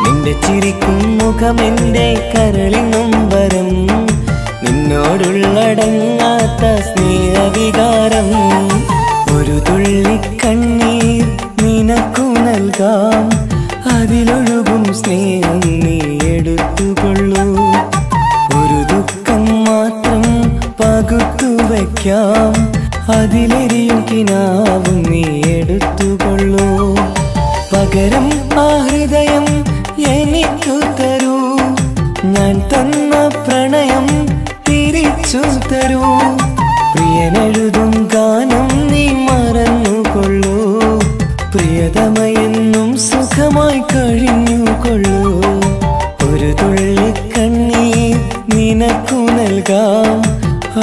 നിന്റെ ചിരിക്കും മുഖമെന്റെ കരളിനും വരം, നിന്നോടുള്ളടങ്ങാത്ത സ്നേഹവികാരം. ഒരു തുള്ളി കണ്ണീർ നിനക്കു നൽകാം, അതിലൊഴുകും സ്നേഹം നീ എടുത്തുകൊള്ളൂ. ഒരു ദുഃഖം മാത്രം പകുത്തു വയ്ക്കാം, അതിലെരിയും കിനാവും നീ എടുത്തുകൊള്ളൂ. പകരം ആ ഹൃദയം എനിക്കു തരൂ, ഞാൻ തന്ന പ്രണയം തിരിച്ചു തരൂ. പ്രിയനെഴുതും ഗാനം നീ മറന്നുകൊള്ളൂ, പ്രിയതമയെന്നും സുഖമായി കഴിഞ്ഞുകൊള്ളൂ. ഒരു തുള്ളി കണ്ണീർ നിനക്കു നൽകാം,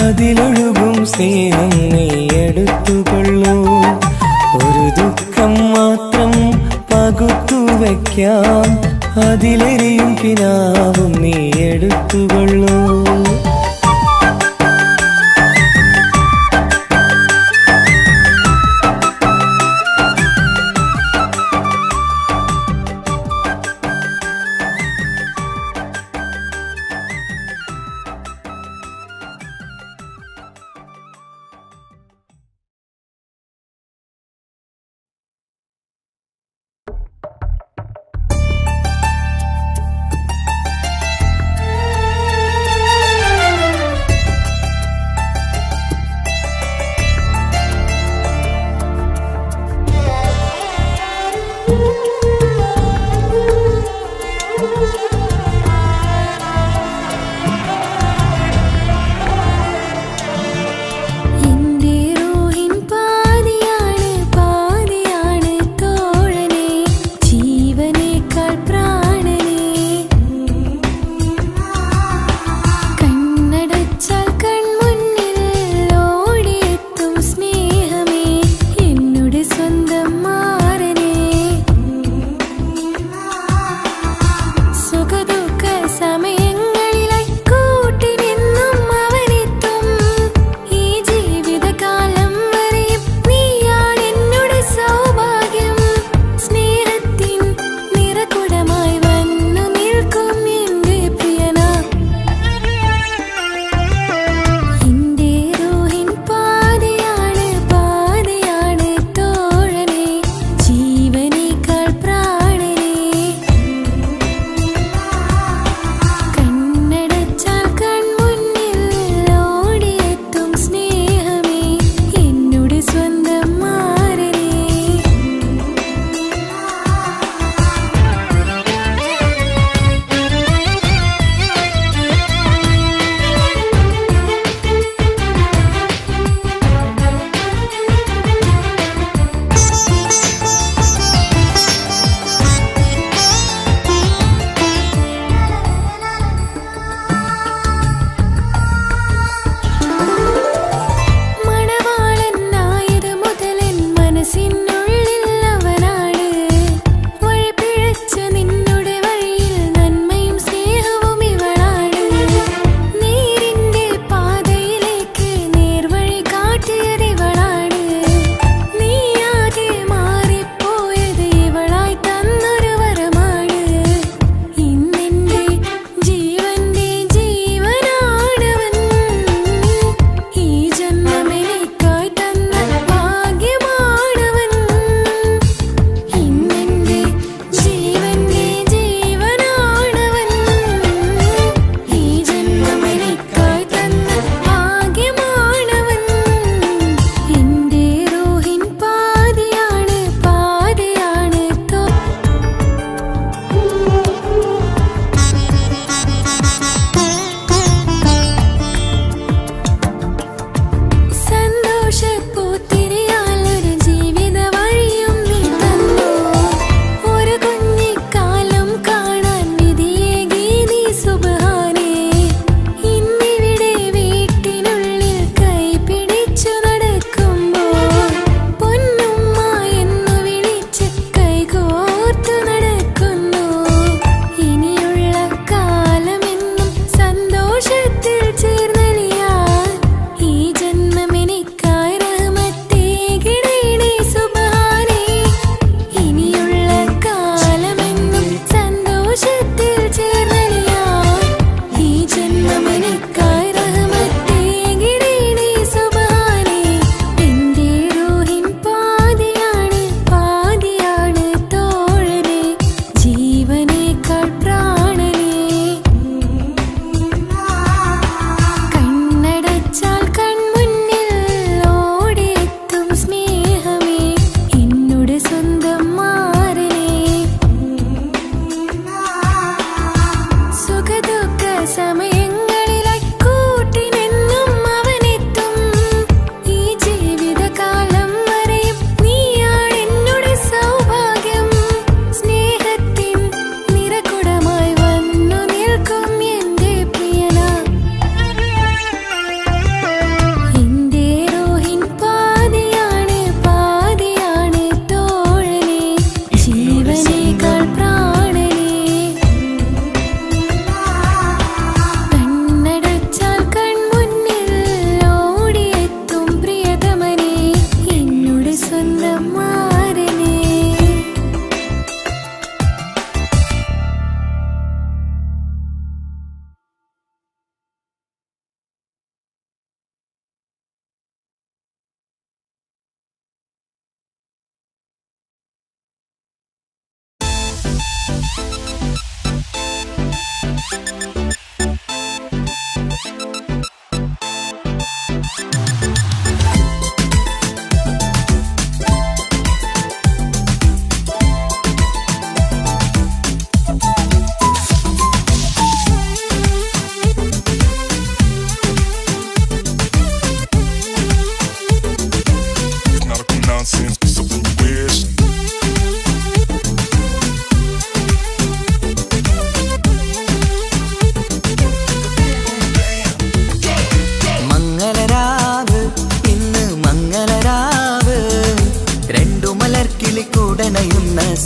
അതിലൊഴുകും സ്നേഹം നീ എടുത്തുകൊള്ളൂ. ഒരു ദുഃഖം മാത്രം വയ്ക്കാം, അതിലെരിയും കിനാവും നീ എടുത്തുകൊള്ളൂ.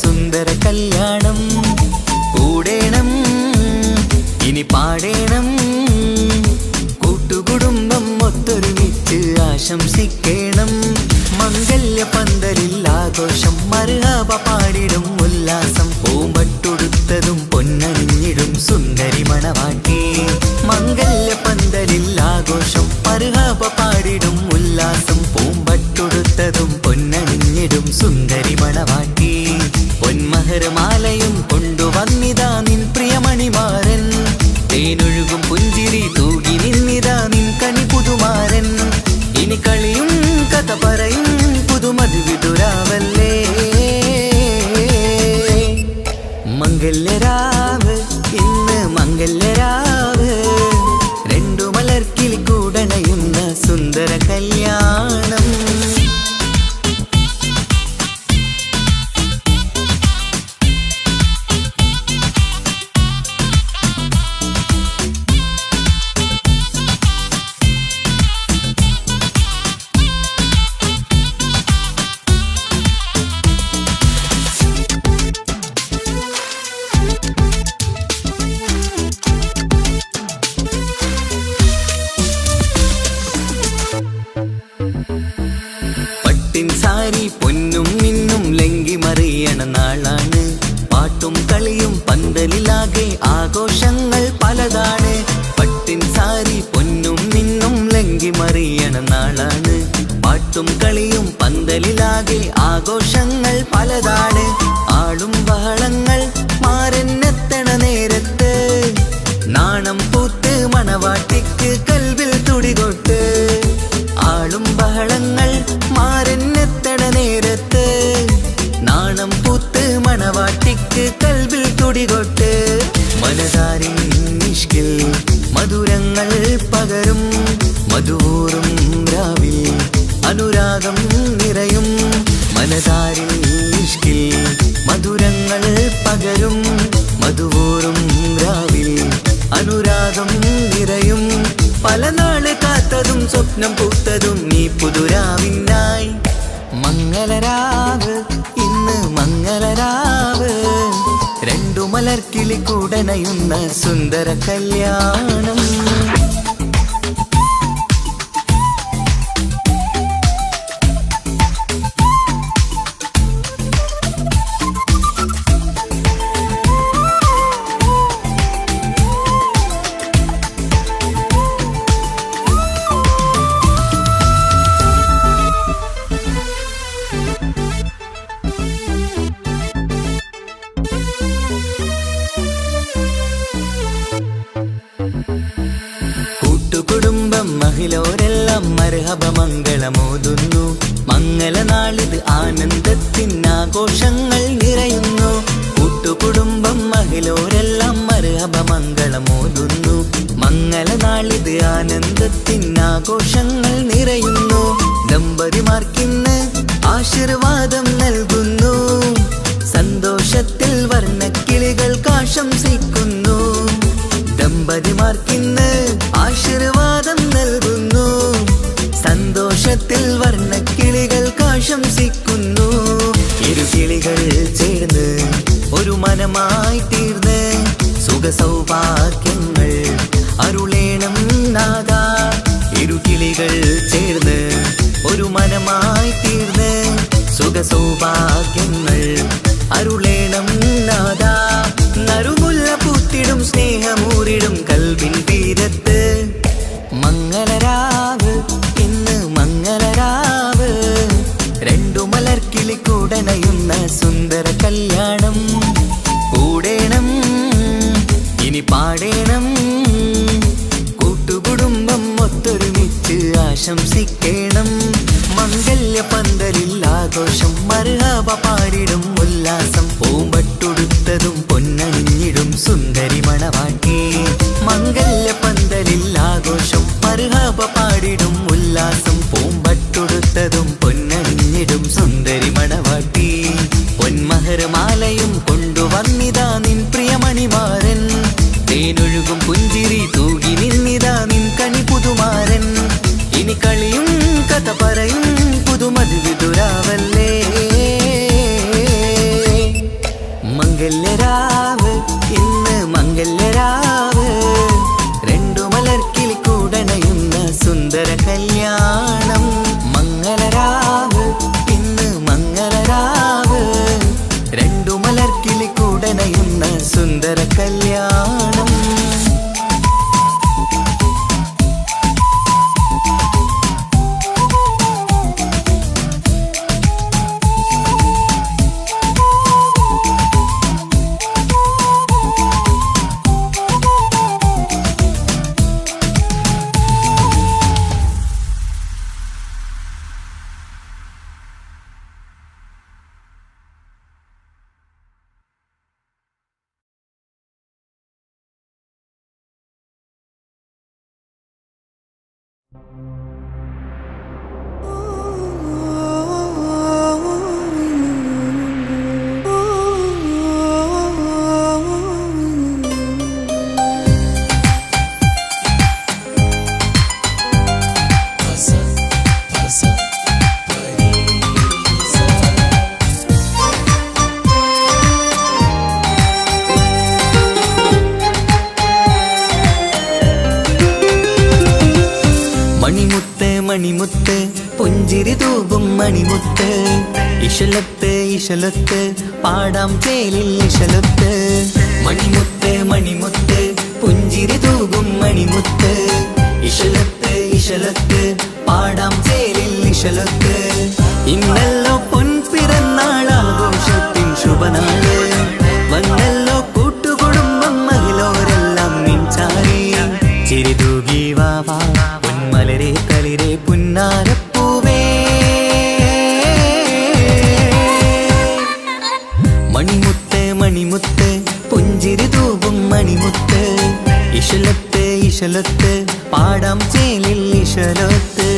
സുന്ദര കല്യാണം. കൂടേണം ഇനി പാടേണം, കൂട്ടുകുടുംബം ഒത്തൊരുമിച്ച് ആശംസിക്കേണം. മംഗല്യ പന്തലിൽ ആഘോഷം, മർഹബ പാടിടും ഉല്ലാസം. പൂമ്പട്ടുടുത്തതും പൊന്നണിഞ്ഞിടും സുന്ദരി മണവാട്ടി. മംഗല്യ പന്തലിൽ ആഘോഷം, മർഹബ പാടിടും ഉല്ലാസം. പൂമ്പട്ടുടുത്തതും പൊന്നണിഞ്ഞിടും സുന്ദരി മണവാട്ടി. പൊന്മഹർമാലയും കൊണ്ടുവന്നിതാ നിൻ പ്രിയമണിമാരൻ. തേനൊഴുകും പുഞ്ചിരി തൂകി നിന്നിതാ നിൻ കണി പുതുമാരൻ. ഇനി കളിയും കഥ പറയും പുതുമധുവിതുരാവല്ലേ. മംഗല്യരാവ് ഇന്ന് മംഗല്യരാവ്, രണ്ടു മലർക്കിളി കൂടണയുന്ന സുന്ദര കല്യാണം. പട്ടിൻ സാരി പൊന്നും മിന്നും ലങ്കി മറിയണ നാളാണ്. പാട്ടും കളിയും പന്തലിലാകെ ആഘോഷങ്ങൾ പലതാണ്. പട്ടിൻ സാരി പൊന്നും മിന്നും ലങ്കി മറിയണ നാളാണ്. പാട്ടും കളിയും പന്തലിലാകെ ആഘോഷങ്ങൾ പലതാണ്. ആളും ബഹളങ്ങൾ മാരെന്നെത്തണ നേരത്ത്, നാണം പൂത്ത് മണവാട്ടിക്ക് കൽവിൽ തുടികൊട്ട്. ആളും ബഹളങ്ങൾ മാരെന്നെത്തണ നേരത്ത്, നാണം പൂത്ത് മണവാട്ടിക്ക് കൽവിൽ തുടികൊട്ട്. മനതാരിൻ നിഷ്കിൽ മധുരങ്ങൾ പകരും, മധുവൂറും രാവിൽ അനുരാഗം നിറയും. മനതാരിൻ നിഷ്കിൽ മധുരങ്ങൾ പകരും, മധുവൂറും രാവിൽ അനുരാഗം നിറയും. പല നാള് കാത്തതും സ്വപ്നം പൂത്തതും നീ പുതുരാവിനായി. മംഗളരാവ് ഇന്ന് മംഗളരാവ്, രണ്ടു മലർക്കിളി കൂടണയുന്ന സുന്ദര കല്യാണം. കൂട്ടുകുടുംബം മഹിളോരെല്ലാം മർഹബ മംഗളമോതുന്നു. മംഗളനാളിത് ആനന്ദത്തിനാഘോഷങ്ങൾ നിറയുന്നു. കൂട്ടുകുടുംബം മഹിളോരെല്ലാം മർഹബ മംഗളമോതുന്നു. മംഗളനാളിത് ആനന്ദത്തിനാഘോഷങ്ങൾ നിറയുന്നു. ദമ്പതിമാർക്കിന്ന് ആശീർവാദം നൽകുന്നു. സന്തോഷത്തിൽ വർണ്ണക്കിളികൾ ആശംസിക്കുന്നു. ദമ്പതിമാർക്കിന്ന് ആശീർവാദം നൽകുന്നു. സന്തോഷത്തിൽ വർണ്ണക്കിളികൾ ആശംസിക്കുന്നു. ഇരുകിളികൾ ചേർന്ന് ഒരു മനമായി തീർന്ന് സുഖ സൗഭാഗ്യങ്ങൾ അരുളേണം നാദാ. ഇരുകിളികൾ ചേർന്ന് ഒരു മനമായി തീർന്ന് സുഖ സൗഭാഗ്യങ്ങൾ അരുളേണം നാദാ. നറുമുല്ല പൂത്തിടും സ്നേഹമൂറിടും കൽവിൻ തീരത്ത്. മംഗളരാവ് ഇന്ന് മംഗളരാവ്, രണ്ടു മലർക്കിളി കൂടണയുന്ന സുന്ദര കല്യാണം. കൂടേണം ഇനി പാടേണം, കൂട്ടുകുടുംബം ഒത്തൊരുമിച്ച് ആശംസിക്കേണം. മംഗല്യ പന്തലിൽ ആഘോഷം, മർഹബ പാടിടും ഉല്ലാസം. പൂമ്പട്ടുടുത്തതും പൊന്നണിഞ്ഞിടും സുന്ദരി മണവാട്ടി. മംഗല്യ പന്തലിൽ ആഘോഷം, മർഹബ പാടിടും ഉല്ലാസം. പൂമ്പട്ടുടുത്തതും പൊന്നണിഞ്ഞിടും സുന്ദരി മണവാട്ടി. പൊന്മഹർമാലയും കൊണ്ടുവന്നിതാ നിൻ പ്രിയമണിമാരൻ. തേനൊഴുകും പുഞ്ചിരി തൂകി നിന്നിതാ നിൻ കണി പുതുമാരൻ. ഇനി കളിയും കഥ പറയും പുതുമധുവിതുരാവല്ലേ. മംഗല്യരാവ് ഇന്ന് മംഗല്യരാവ് രണ്ടു മലർക്കിളി കൂടണയുന്ന സുന്ദര കല്യാണം മംഗളരാവ് ഇന്ന് മംഗളരാവ് രണ്ടു മലർക്കിളി കൂടണയുന്ന സുന്ദര കല്യാണം മണിമുത്ത് മണിമുത്ത് പുഞ്ചിരി തൂകും മണിമുത്ത് ഇശലത്ത് ഇശലത്ത് പാടാം ചേലിൽ ഇശലത്ത് മണിമുത്ത് മണിമുത്ത് പുഞ്ചിരി തൂകും മണിമുത്ത് ഇശലത്ത് ഇശലത്ത് പാടാം ചേലിൽ ഇശലത്ത് ഇന്നല്ലോ പൊൻപിറന്നാൾ ആഘോഷത്തിൻ ശുഭനാള് വന്നല്ലോ കൂട്ടുകുടുംബം മഹിളോരെല്ലാം മിഞ്ചാരി ചിരിതൂകി വാവാ പൊന്മലരെ കളിരെ പുന്നാരപ്പൂവേ മണിമുത്ത് മണിമുത്ത് പുഞ്ചിരി തൂകും മണിമുത്ത് ഇശലത്ത് ഇശലത്ത് പാടാം ചേലിൽ ഇശലത്ത്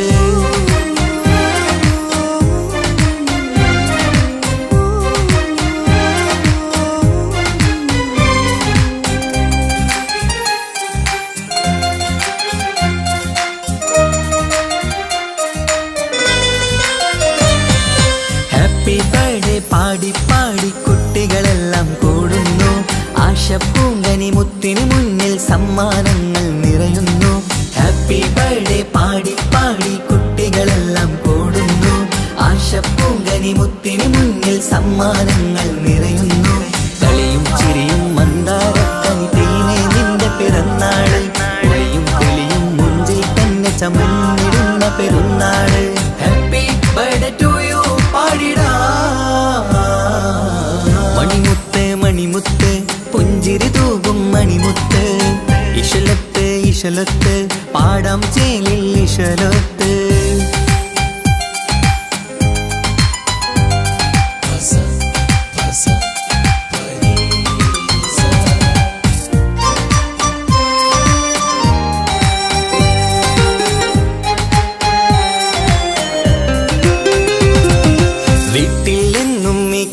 ഹാപ്പി ബർത്ത്ഡേ പാടി പാടി കുട്ടികളെല്ലാം കൂടുന്നു ആശപ്പൂങ്കനി മുത്തിന് മുന്നിൽ സമ്മാനങ്ങൾ നിറയുന്നു ഹാപ്പി ബർത്ത്ഡേ പാടി പാടി കുട്ടികളെല്ലാം കൂടുന്നു ആശപ്പൂങ്കനി മുത്തിന് മുന്നിൽ സമ്മാനങ്ങൾ നിറയുന്നു കളിയും ചിരിയും മന്ദാരക്കനി തേനെ നിന്റെ പിറന്നാള് ഒളിയും തെളിയും മുഞ്ചിൽ തന്നെ ചമന്നിടുന്ന പെരുന്നാള് ഹാപ്പി ബർത്ത്ഡേ ടു യു പാടിടാ മണിമുത്ത് മണിമുത്ത് പുഞ്ചിരി തൂകും മണിമുത്ത് ഇശലത്ത് ഇശലത്ത് പാടാം ചേലിൽ ഇശലത്ത്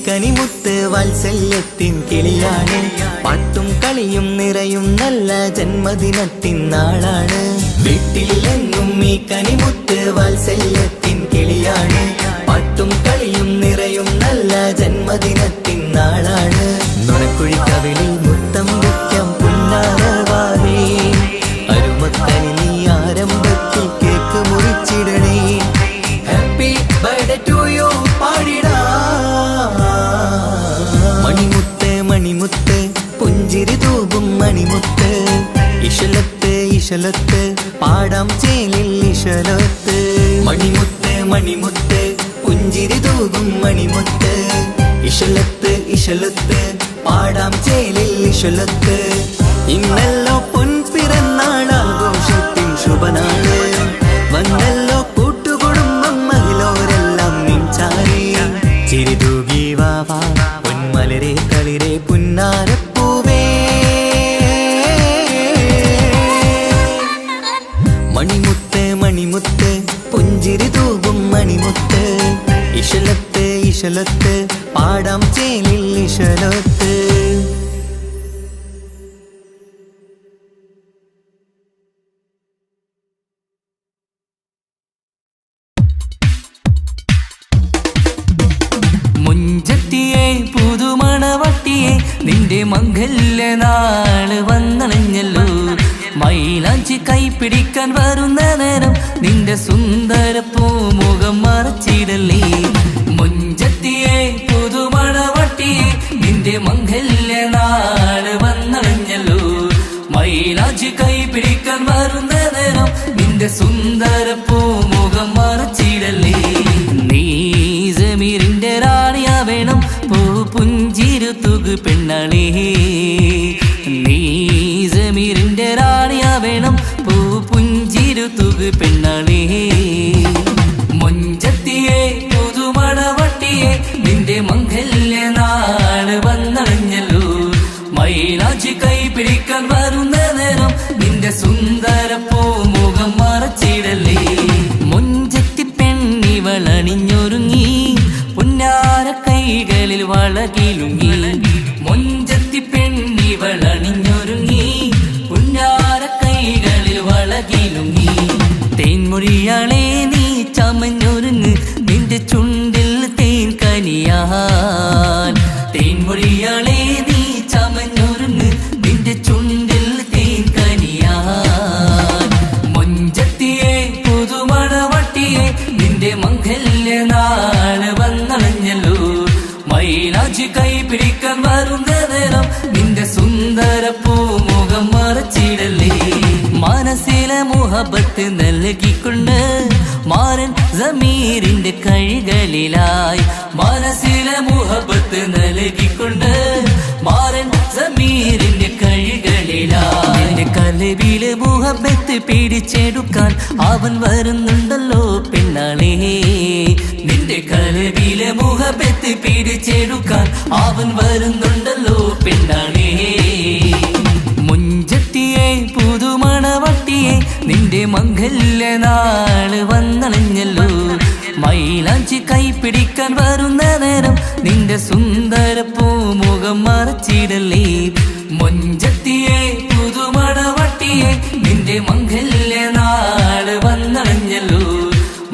കനിമുത്ത് വാത്സല്യത്തിൻ കിളിയാണ് പാട്ടും കളിയും നിറയും നല്ല ജന്മദിനത്തിൻ നാളാണ് വീട്ടിൽ എങ്ങും ഈ കനിമുത്ത് വാത്സല്യത്തിൻ കിളിയാണ് പാട്ടും കളിയും നിറയും നല്ല ജന്മദിനത്തിൻ നാളാണ് നുണക്കുഴി കവിളിൽ മുത്തം വയ്ക്കാം പുന്നാരവാവേ അരുമക്കനി നീ ആരംഭത്തിൽ കേക്ക് മുറിച്ചിടണേ ഹാപ്പി ബർത്ത്ഡേ ടു യു പാടിടാ മണിമുത്ത് മണിമുത്ത് പുഞ്ചിരി തൂകും മണിമുത്ത് ഇശലത്ത് ഇശലത്ത് പാടാം ചേലിൽ ഇശലത്ത് മണിമുത്ത് മണിമുത്ത് പുഞ്ചിരി തൂകും മണിമുത്ത് ഇശലത്ത് ഇശലത്ത് പാടാം ചേലിൽ ഇശലത്ത് ഇന്നല്ലോ പൊൻപിറന്നാൾ ആഘോഷത്തിൻ ശുഭനാള് വന്നല്ലോ കൂട്ടുകുടുംബം മഹിളോരെല്ലാം മിഞ്ചാരി ചിരിതൂകി വാവാ പൊന്മലരെ കളിരെ പുന്നാരപ്പൂവേ മണിമുത്ത് മണിമുത്ത് പുഞ്ചിരി തൂകും മണിമുത്ത് ഇശലത്ത് ഇശലത്ത് പാടാം ചേലിൽ ഇശലത്ത്
മുഞ്ചത്തിയെ പുതുമണവട്ടിയെ മംഗല്യ നാള് വന്നണഞ്ഞല്ലോ മൈലാഞ്ചി കൈ പിടിക്കാൻ വരുന്ന നേരം നിന്റെ സുന്ദര പൂമുഖം മറച്ചിടല്ലേ മുഞ്ചത്തിയെ പുതുമണവട്ടിയെ നിന്റെ മംഗല്യ നാള് വന്നണഞ്ഞല്ലോ മൈലാഞ്ചി കൈ പിടിക്കാൻ വരുന്ന നേരം നിന്റെ സുന്ദര പൂമുഖം മറച്ചിടല്ലേ നീ സമീറിന്റെ റാണിയാ വേണം പൂ പുഞ്ചിരു തുകു പെണ്ണളേ നീ സമീറിന്റെ റാണിയാ വേണം പൂ പുഞ്ചിരു തുകു പെണ്ണളേ മുഞ്ചത്തിയെ പുതുമണവട്ടിയെ നിന്റെ മംഗല്യ നാള് വന്നണഞ്ഞല്ലോ മൈലാഞ്ചി കൈ പിടിക്കാൻ വരുന്ന നേരം നിന്റെ സുന്ദര പൂമുഖം മറച്ചിടല്ലേ മുഞ്ചത്തി പെണ്ണിവളണിഞ്ഞൊരുങ്ങി പുന്നാര കൈകളിൽ വളകിലുങ്ങി മുഞ്ചത്തി പെണ്ണിവളണിഞ്ഞൊരുങ്ങി പുന്നാര കൈകളിൽ വളകിലുങ്ങി തേൻമൊഴിയാളെ നീ ചമഞ്ഞൊരുങ്ങ് നിന്റെ ചുണ്ടിൽ തേൻ കനിയാൻ തേൻമൊഴിയാളെ നീ ചമഞ്ഞൊരുങ്ങ് നിന്റെ ചുണ്ടിൽ തേൻ കനിയാൻ മുഞ്ചത്തിയെ പുതുമണവട്ടിയെ നിന്റെ മംഗല്യ നാള് വന്നണഞ്ഞല്ലോ മൈലാഞ്ചി കൈ പിടിക്കാൻ വരുന്ന നേരം നിന്റെ സുന്ദര പൂമുഖം മറച്ചിടല്ലേ മനസ്സിലെ മുഹബത്ത് നൽകിക്കൊണ്ട് മാരൻ സമീറിന്റെ കൈകളിലായി മനസ്സിലെ മുഹബത്ത് നൽകിക്കൊണ്ട് മാരൻ സമീറിന്റെ കൈകളിലായി നിന്റെ കലവിലെ മുഹബത്ത് പിടിച്ചെടുക്കാൻ അവൻ വരുന്നുണ്ടല്ലോ പെണ്ണാളേ നിന്റെ കലവിലെ മുഹബത്ത് പിടിച്ചെടുക്കാൻ അവൻ വരുന്നുണ്ടല്ലോ പെണ്ണാളേ മുഞ്ചത്തിയെ പുതുമണവട്ടിയെ നിന്റെ മംഗല്യ നാള് വന്നണഞ്ഞല്ലോ മൈലാഞ്ചി കൈ പിടിക്കാൻ വരുന്ന നേരം നിന്റെ സുന്ദര പൂമുഖം മറച്ചിടല്ലേ മുഞ്ചത്തിയെ പുതുമണവട്ടിയെ നിന്റെ മംഗല്യ നാള് വന്നണഞ്ഞല്ലോ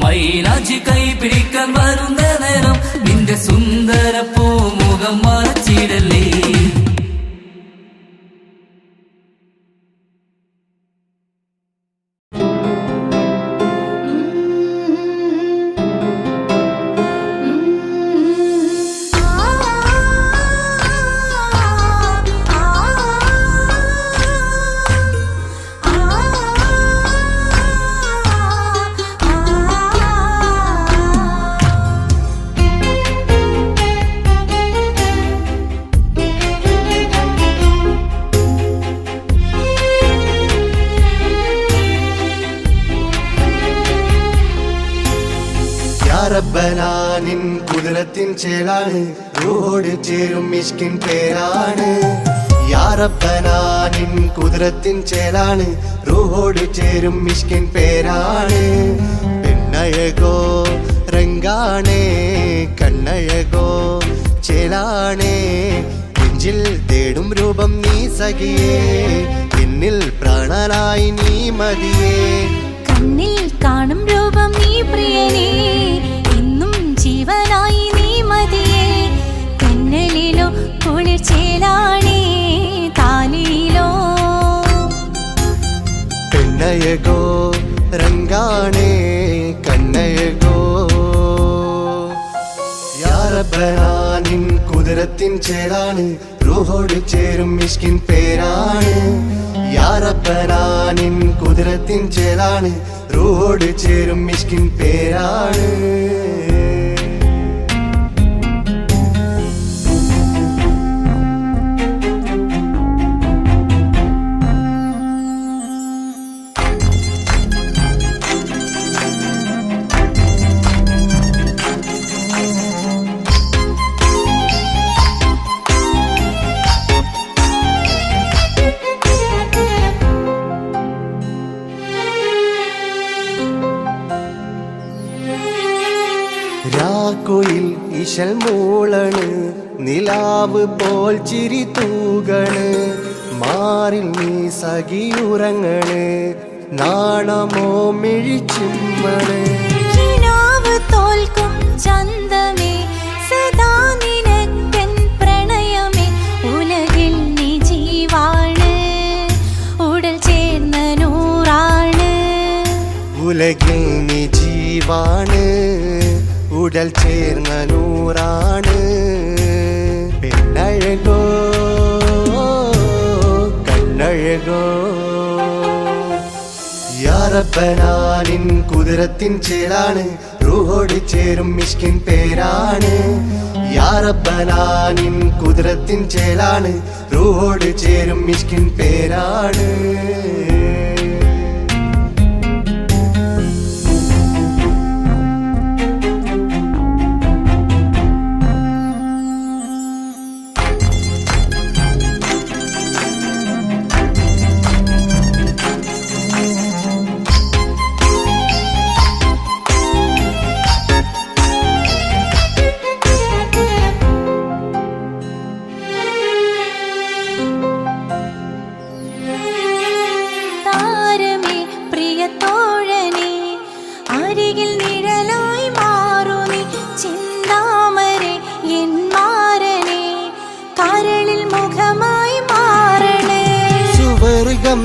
മൈലാഞ്ചി കൈ പിടിക്കാൻ വരുന്ന നേരം നിന്റെ സുന്ദര പൂമുഖം മറച്ചിടല്ലേ
റബ്ബനാനിൻ കുതിരത്തിൻ ചേലാണ് റൂഹോട് ചേരും മിഷ്കിൻ പേരാണ് യാ റബ്ബനാനിൻ കുതിരത്തിൻ ചേലാണ് റൂഹോട് ചേരും മിഷ്കിൻ പേരാണ് പെണ്ണഴകോ രംഗാണേ കണ്ണഴകോ ചേലാണേ നെഞ്ചിൽ തേടും രൂപം നീ സഖിയേ എന്നിൽ പ്രാണനായി നീ മതിയേ
കണ്ണിൽ കാണും രൂപം നീ പ്രിയനേ ഇന്നും ജീവനായി നീ മതിയേ കന്നലിലോ കുളിർച്ചേലാണേ താലിയിലോ
പെണ്ണഴകോ രംഗാണേ കണ്ണഴകോ യാ റബ്ബനാനിൻ കുതിരത്തിൻ ചേലാണ് റൂഹോട് ചേരും മിഷ്കിൻ പേരാണ് യാ റബ്ബനാനിൻ കുതിരത്തിൻ ചേലാണ് റൂഹോട് ചേരും മിഷ്കിൻ പേരാണ് രാക്കുയിൽ ഇശൽ മൂളണ് നിലാവ് പോൽ ചിരി തൂകണ് മാറിൽ നീ സഖിയുറങ്ങണ് നാണമോ മിഴിച്ചിമ്മണ്
കിനാവ് തോൽക്കും ചന്തമേ സദാ നിനക്കൻ പ്രണയമേ ഉലകിൽ
ഉലകിൽ നീ ജീവാണ് ഉടൽ ചേർന്ന നൂറാണ് പെണ്ണഴകോ കണ്ണഴകോ യാ റബ്ബനാ നിൻ കുതിരത്തിൻ ചേലാണ് റൂഹോട് ചേരും മിഷ്കിൻ പേരാണ് യാ റബ്ബനാ നിൻ കുതിരത്തിൻ ചേലാണ് റൂഹോട് ചേരും മിഷ്കിൻ പേരാണ്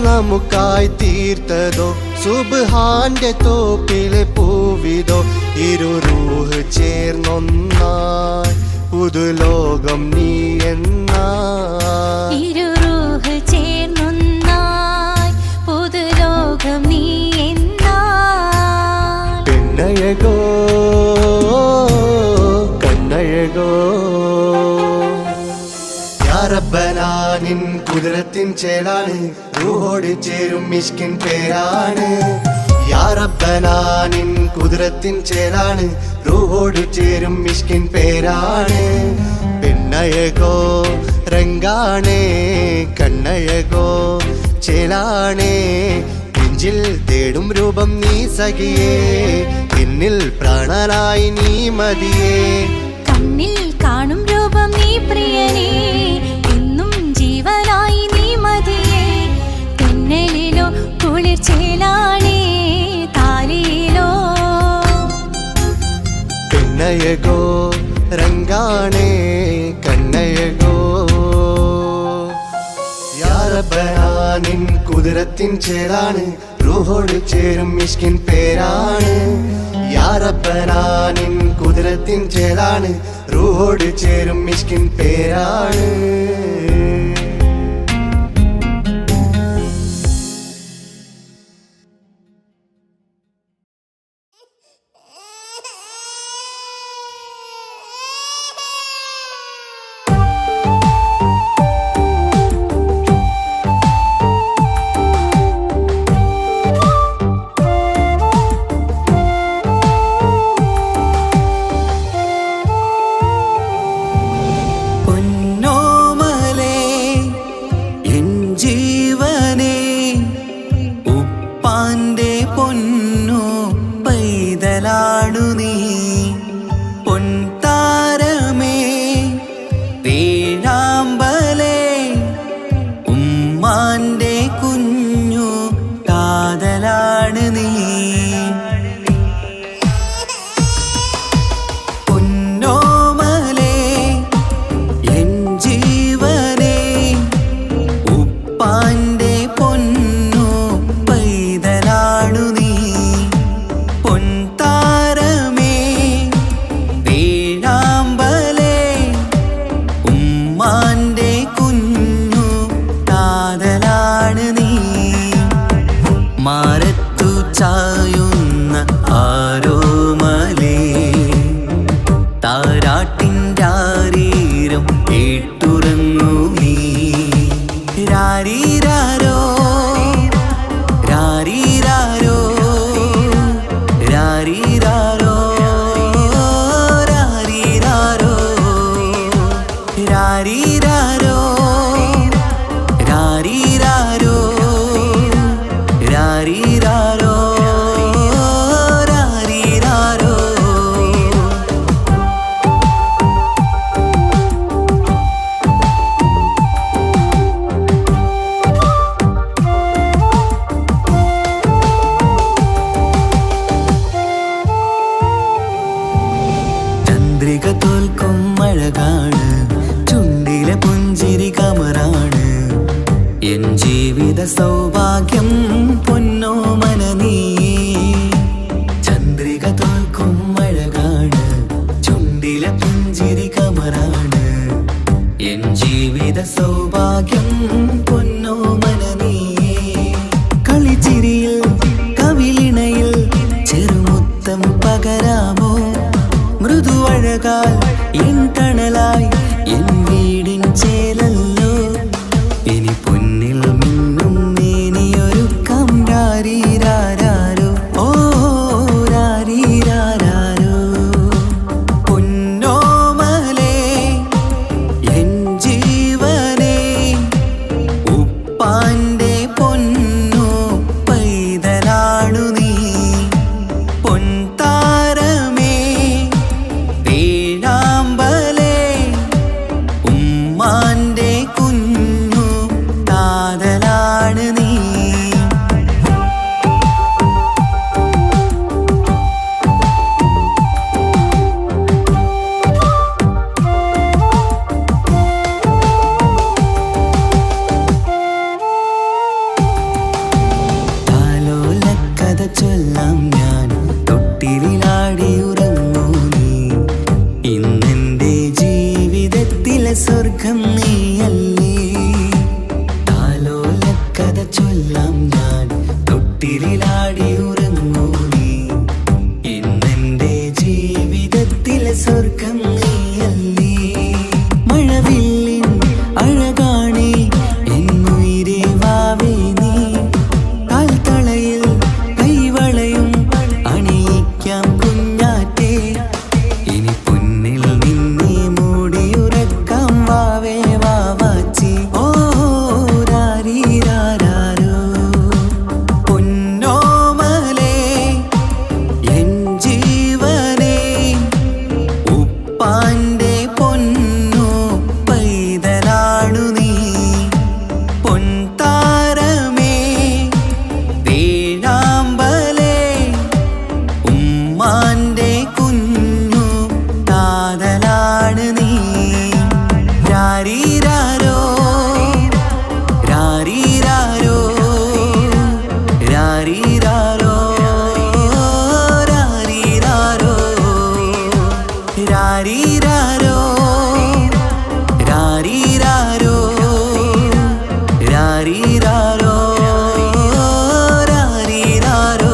നമുക്കായി തീർത്തതോ സുബ്ഹാന്റെ തോപ്പിലെ പൂവിതോ ഇരു റൂഹ് ചേർന്നൊന്നായി പുതുലോകം നീ എന്നായി
ഇരു റൂഹ് ചേർന്നൊന്നായി പുതുലോകം നീ എന്നായി
പെണ്ണഴകോ കണ്ണഴകോ യാ റബ്ബനാ നിൻ കുതിരത്തിൻ ചേലാണ് റൂഹോട് ചേരും മിഷ്കിൻ പേരാണ് യാ റബ്ബനാ നിൻ കുതിരത്തിൻ ചേലാണ് റൂഹോട് ചേരും മിഷ്കിൻ പേരാണ് പെണ്ണഴകോ രംഗാണേ കണ്ണഴകോ ചേലാണേ നെഞ്ചിൽ തേടും രൂപം നീ സഖിയേ എന്നിൽ പ്രാണനായി നീ മതിയേ
കണ്ണിൽ കാണും രൂപം നീ പ്രിയനേ എന്നും ജീവനായി നീ മതിയേ തെന്നലിലോ കുളിർ ചേലാണേ താലിയിലോ
പെണ്ണഴകോ രംഗാണേ കണ്ണഴകോ യാ റബ്ബനാ നിൻ കുതിരത്തിൻ ചേലാണ് റൂഹോട് ചേരും മിഷ്കിൻ പേരാണ് യാ റബ്ബനാ നിൻ കുതിരത്തിൻ ചേലാണ് റൂഹോട് ചേരും മിഷ്കിൻ പേരാണ്
ജീവിത സൗഭാഗ്യം പൊന്നോമന നീ എൻ ജീവിത സൗഭാഗ്യം പൊന്നോമന നീയേ. കളിച്ചിരിയിൽ കവിളിണയിൽ ചെറുമുത്തം പകരാമോ? മൃദുവഴകാൽ എൻ തണലായി എൻ വീടിൻ ചേലല്ലോ. ഇനി പൊന്നിൽ മിന്നും നീനിയൊരുക്കം രാരീരാരോ ഓ രാരീരാരോ. പൊന്നോമലേ എൻ ജീവനേ ഉപ്പാന്റെ പൊന്നോ പൈതലാണു നീ. പൊൻതാരമേ പേഴാമ്പലേ ഉമ്മാന്റെ കുഞ്ഞു കാതലാണ് നീ. താലോലക്കഥ ചൊല്ലാം ഞാൻ തൊട്ടിലാടി ഉറങ്ങൂ നീ. ഇന്നെന്റെ ജീവിതത്തിലെ സ്വർഗം നീയല്ലേ. താലോലക്കഥ ചൊല്ലാം ഞാൻ തൊട്ടിലാടി ഉറങ്ങൂ നീ. ഇന്നെന്റെ ജീവിതത്തിലെ സ്വർഗം നീയല്ലേ. മഴവില്ലിൻ അഴകാണേ എന്നുയിരേ വാവേ നീ. കാൽത്തളയിൽ കൈവളയും അണിയിക്കാം കുഞ്ഞാറ്റേ. ഇനി പൊന്നിൽ നിന്നെ മൂടിയുറക്കാം വാവേ വാവാച്ചി ഓ രാരീരാരോ. പൊന്നോമലേ എൻ ജീവനേ ഉപ്പാന്റെ പൊന്നോ പൈതലാണു നീ. പൊൻതാരമേ പേഴാമ്പലേ ഉമ്മാന്റെ കുഞ്ഞു കാതലാണ് നീ. രാരീരാരോ രാരീരാരോ രാരീരാരോ രാരീരാരോ രാരീരാരോ രാരീരാരോ രാരീരാരോ രാരീരാരോ.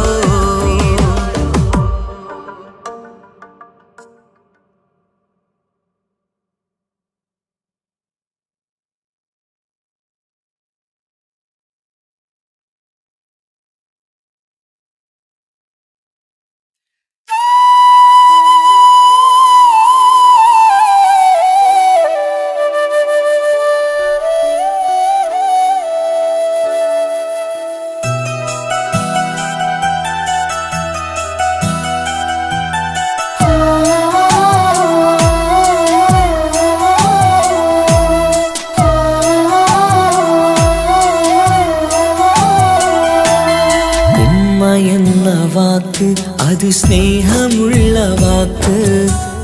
ഉമ്മ എന്ന വാക്ക് അത് സ്നേഹമുള്ള വാക്ക്.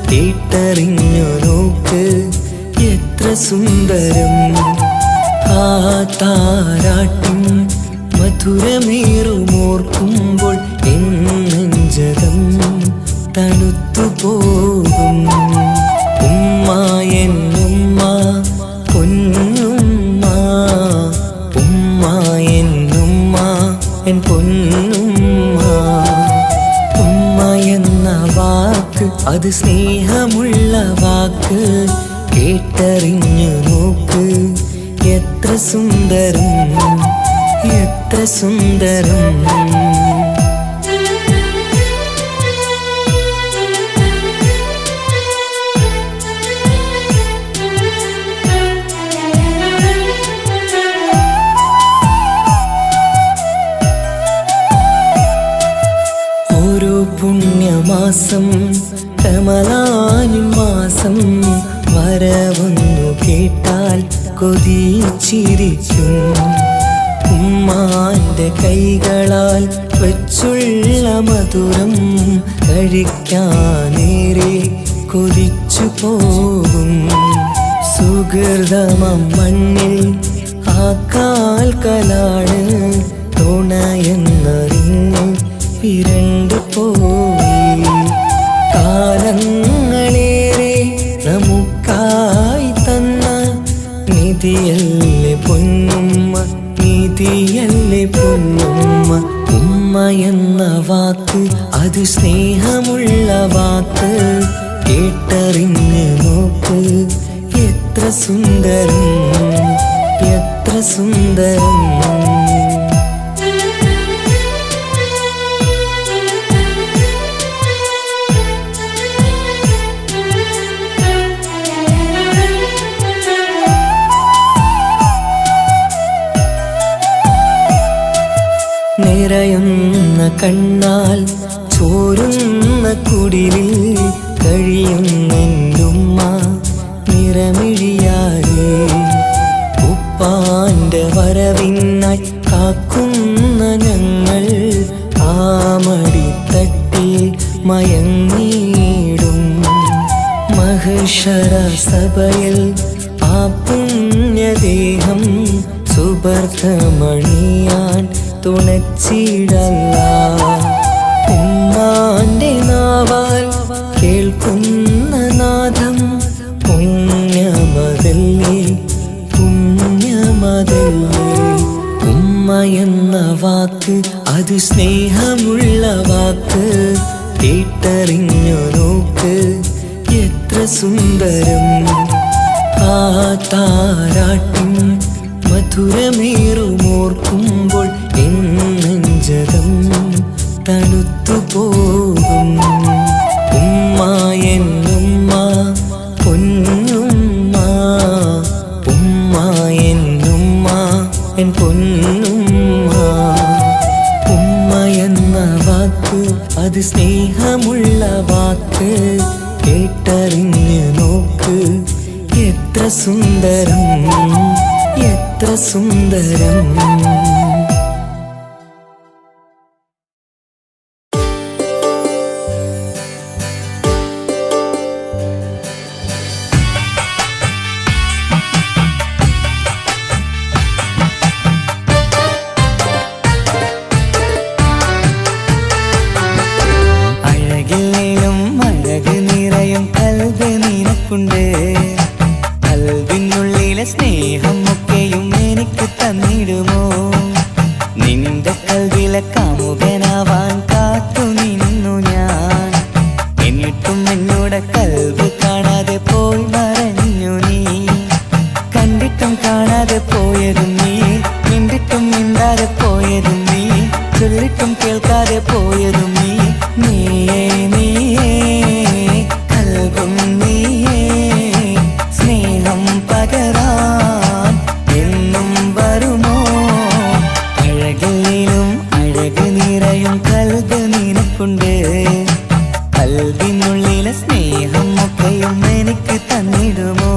കേട്ടറിഞ്ഞു നോക്ക് എത്ര സുന്ദരം. ആ താരാട്ടിൻ മധുരമേറുമോർക്കുമ്പോൾ എൻ നെഞ്ചകം തണുത്തുപോകും. ഉമ്മ എന്നുമ്മ പൊന്നുമ്മ. ഉമ്മ എന്നുമ്മ എൻ പൊന്നുമ്മ. ഉമ്മ എന്ന വാക്ക് അത് സ്നേഹമുള്ള വാക്ക്. കേട്ടറിഞ്ഞു നോക്ക് എത്ര സുന്ദരം എത്ര സുന്ദരം. ഓരോ പുണ്യമാസം റമളാനിൻ മാസം വരവൊന്നു കേട്ടാൽ കൊതിച്ചിരിക്കും. ഉമ്മാന്റെ കൈകളാൽ വെച്ചുള്ള മധുരം കഴിക്കാനേറെ കൊതിച്ചു പോകും. സുഹൃതമം മണ്ണിൽ ആ കാൽക്കലാണ് തുണയെന്നറിഞ്ഞ് പിരണ്ടു പോയി. കാലങ്ങളേറെ നമുക്കായി തന്ന നിധിയല്ലേ പൊന്നുമ്മ, നിധിയല്ലേ പൊന്നുമ്മ. ഉമ്മ എന്ന വാക്ക് അത് സ്നേഹമുള്ള വാക്ക്, കേട്ടറിഞ്ഞ് നോക്ക്. എത്ര സുന്ദരം, എത്ര സുന്ദരം. നിറയുന്ന കണ്ണാൽ ചോരുന്ന കുടിലിൽ കഴിയുന്നെന്റുമ്മ നിറമിഴിയാലേ. ഉപ്പാന്റെ വരവിനായി കാക്കുന്ന ഞങ്ങൾ ആമടിത്തട്ടിൽ മയങ്ങിയിടും. മഹ്ശറ സഭയിൽ ആ പുണ്യദേഹം സുബർദ്ധമണിയാൻ തുണച്ചിടല്ല. ഉമ്മാന്റെ നാവാൽ കേൾക്കുന്ന നാദം പുണ്യമതല്ലേ, പുണ്യമതല്ലേ. ഉമ്മ എന്ന വാക്ക് അത് സ്നേഹമുള്ള വാക്ക്, കേട്ടറിഞ്ഞു നോക്ക്. എത്ര സുന്ദരം. ആ താരാട്ടിൻ മധുരമേറുമോർക്കുമ്പോൾ എന്നെഞ്ചകം തണുത്തുപോകും. ഉമ്മ എന്നുമ്മ പൊന്നുമ്മ, ഉമ്മ എന്നുമ്മ എൻ പൊന്നുമ്മ. ഉമ്മ എന്ന വാക്ക് അത് സ്നേഹമുള്ള വാക്ക്, കേട്ടറിഞ്ഞ് നോക്ക്. എത്ര സുന്ദരം, എത്ര സുന്ദരം. അഴകില്ലേലും അഴക് നിറയും കൽബ് നിനക്കുണ്ട്. കൽബിനുള്ളിലെ സ്നേഹം ഒക്കെയും എനിക്ക് തന്നിടുമോ? നിന്റെ കൽബിലെ കാമുകനാവാൻ കാത്തു നിന്നു ഞാൻ. എന്നിട്ടും എന്നോട് കൽബ് കാണാതെ പോയി മറഞ്ഞു നീ. കണ്ടിട്ടും കാണാതെ പോയതും നീ, മിണ്ടിട്ടും മിണ്ടാതെ പോയതും നീ, ചൊല്ലിട്ടും കേൾക്കാതെ പോയതും നീ. നീയേ നീയേ കൽബും നീയേ, സ്നേഹം പകരാൻ എന്നും വരുമോ? അഴകിലും അഴക് നിറയും കൽബ് നിനക്കുണ്ട്. കൽബിനുള്ളിലെ സ്നേഹം ഒക്കെയും എനിക്ക് തന്നിടുമോ?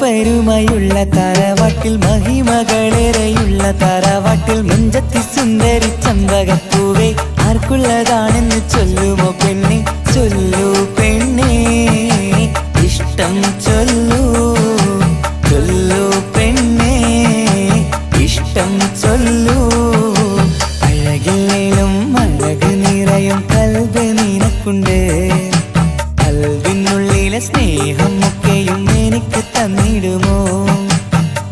പെരുമയുള്ള തറവാട്ടിൽ മഹിമകളേറെയുള്ള തറവാട്ടിൽ മുഞ്ചത്തി സുന്ദരി ചമ്പകപ്പൂവേ, ആർക്കുള്ളതാണെന്ന് ചൊല്ലുമോ പെണ്ണെ, ചൊല്ലൂ പെണ്ണേ. ഇഷ്ടം ചൊല്ലൂ, ചൊല്ലൂ പെണ്ണേ, ഇഷ്ടം ചൊല്ലൂ. അഴകില്ലേലും അഴക് നിറയും കൽബ് നിനക്കുണ്ട്. കൽബിനുള്ളിലെ സ്നേഹം ഒക്കെയും എനിക്ക് തന്നിടുമോ?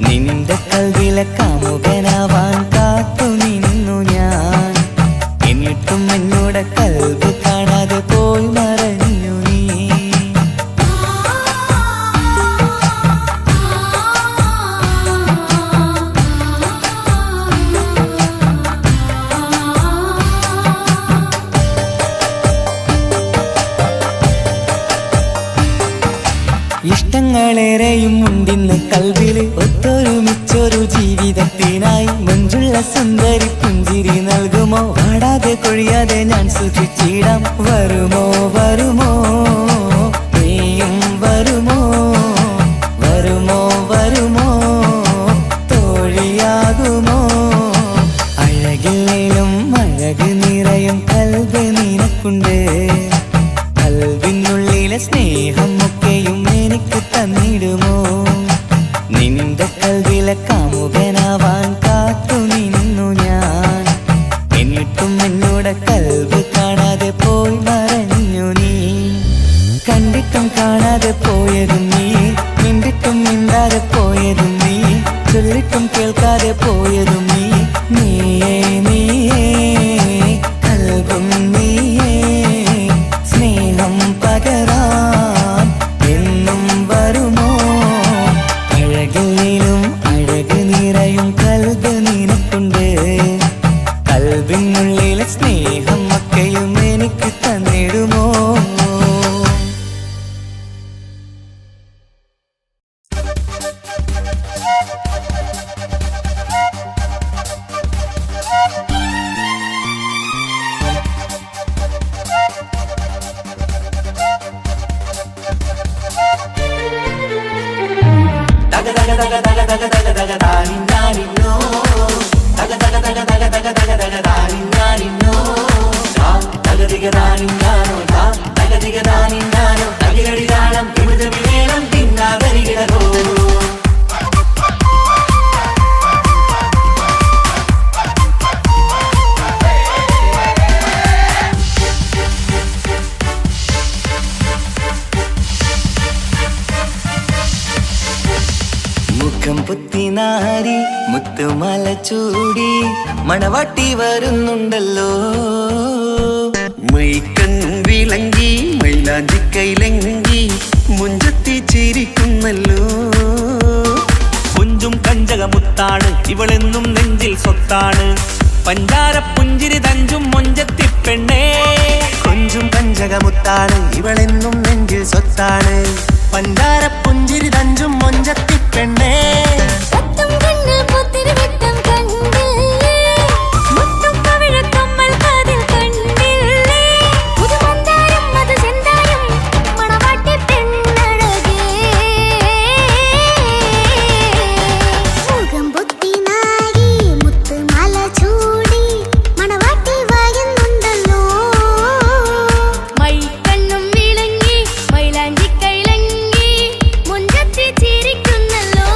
നിന്റെ കൽബിലെ കാമുകനാവാൻ കാത്തു നിന്നു ഞാൻ. എന്നിട്ടും എന്നോട് കൽബ് കാണാതെ പോയി മറഞ്ഞു നീ. ഇഷ്ടങ്ങളേറെയും ഉണ്ടിന്ന് കൽബില്, ഒത്തൊരുമിച്ചൊരു ജീവിതത്തിനായി മഞ്ജുള്ള സുന്ദരി പുഞ്ചിരി നൽകുമോ? വാടാതെ കൊഴിയാതെ ഞാൻ സൂക്ഷിച്ചിടാം. വരുമോ വരുമോ നീയും വരുമോ? വരുമോ വരുമോ തോഴിയാകുമോ? അഴകില്ലേലും അഴക് നിറയും കൽബ് നിനക്കുണ്ട്. കൽബിനുള്ളിലെ സ്നേഹം ഒക്കെയും എനിക്ക് തന്നിടുമോ? നിന്റെ കൽവിലെ കാമുകനാവാൻ കാത്തു നിന്നു ഞാൻ. എന്നിട്ടും എന്നോട് കൽവ് കാണാതെ പോയി മറഞ്ഞു നീ. കണ്ടിട്ടും കാണാതെ പോയതും നീ, മിണ്ടിട്ടും മിണ്ടാതെ പോയതും നീ, ചൊല്ലിട്ടും കേൾക്കാതെ പോയതും നീ. നീയേ നീയേ കൽവും നീയേ, സ്നേഹം പകരാൻ എന്നും വരുമോ? അഴകിലും അഴക് നിറയും കൽബ് നിനക്കുണ്ട്. കൽബിനുള്ളിലെ സ്നേഹം ഒക്കെയും എനിക്ക് തന്നിടുമോ? മുഖം പുത്തിനാരി മുത്തുമല ചൂടി മണവാട്ടി വരുന്നുണ്ടല്ലോ.
മൈക്കണ്ണും വിളങ്ങി മൈലാഞ്ചി കൈലങ്കി മുഞ്ചത്തി ചിരിക്കുന്നല്ലോ.
കുഞ്ചും കഞ്ചകമുത്താണ് ഇവളെന്നും നെഞ്ചിൽ സ്വത്താണ്. പഞ്ചാര പുഞ്ചിരി തഞ്ചും മൊഞ്ചത്തി പെണ്ണേ.
കൊഞ്ചും പഞ്ചകമുത്താണ് ഇവളെന്നും നെഞ്ചിൽ സ്വത്താണ്. പഞ്ചാര പുഞ്ചിരി തഞ്ചും മൊഞ്ചത്തി പെണ്ണേ.
മുത്തും കണ്ണിൽ പുത്തിരി വെട്ടം കണ്ടില്ലേ, മുത്തും പവിഴക്കമ്മൽ കാതിൽ കണ്ടില്ലേ, പുതുമന്ദാരം മധുചന്ദാരം മണവാട്ടി പെണ്ണഴകേ. മുഖം പൊത്തിനാരി മുത്തുമാല ചൂടി മണവാട്ടി വരുന്നുണ്ടല്ലോ. മൈക്കണ്ണും വിളങ്ങി മൈലാഞ്ചി കൈലങ്കി മുഞ്ചത്തി ചിരിക്കുന്നല്ലോ.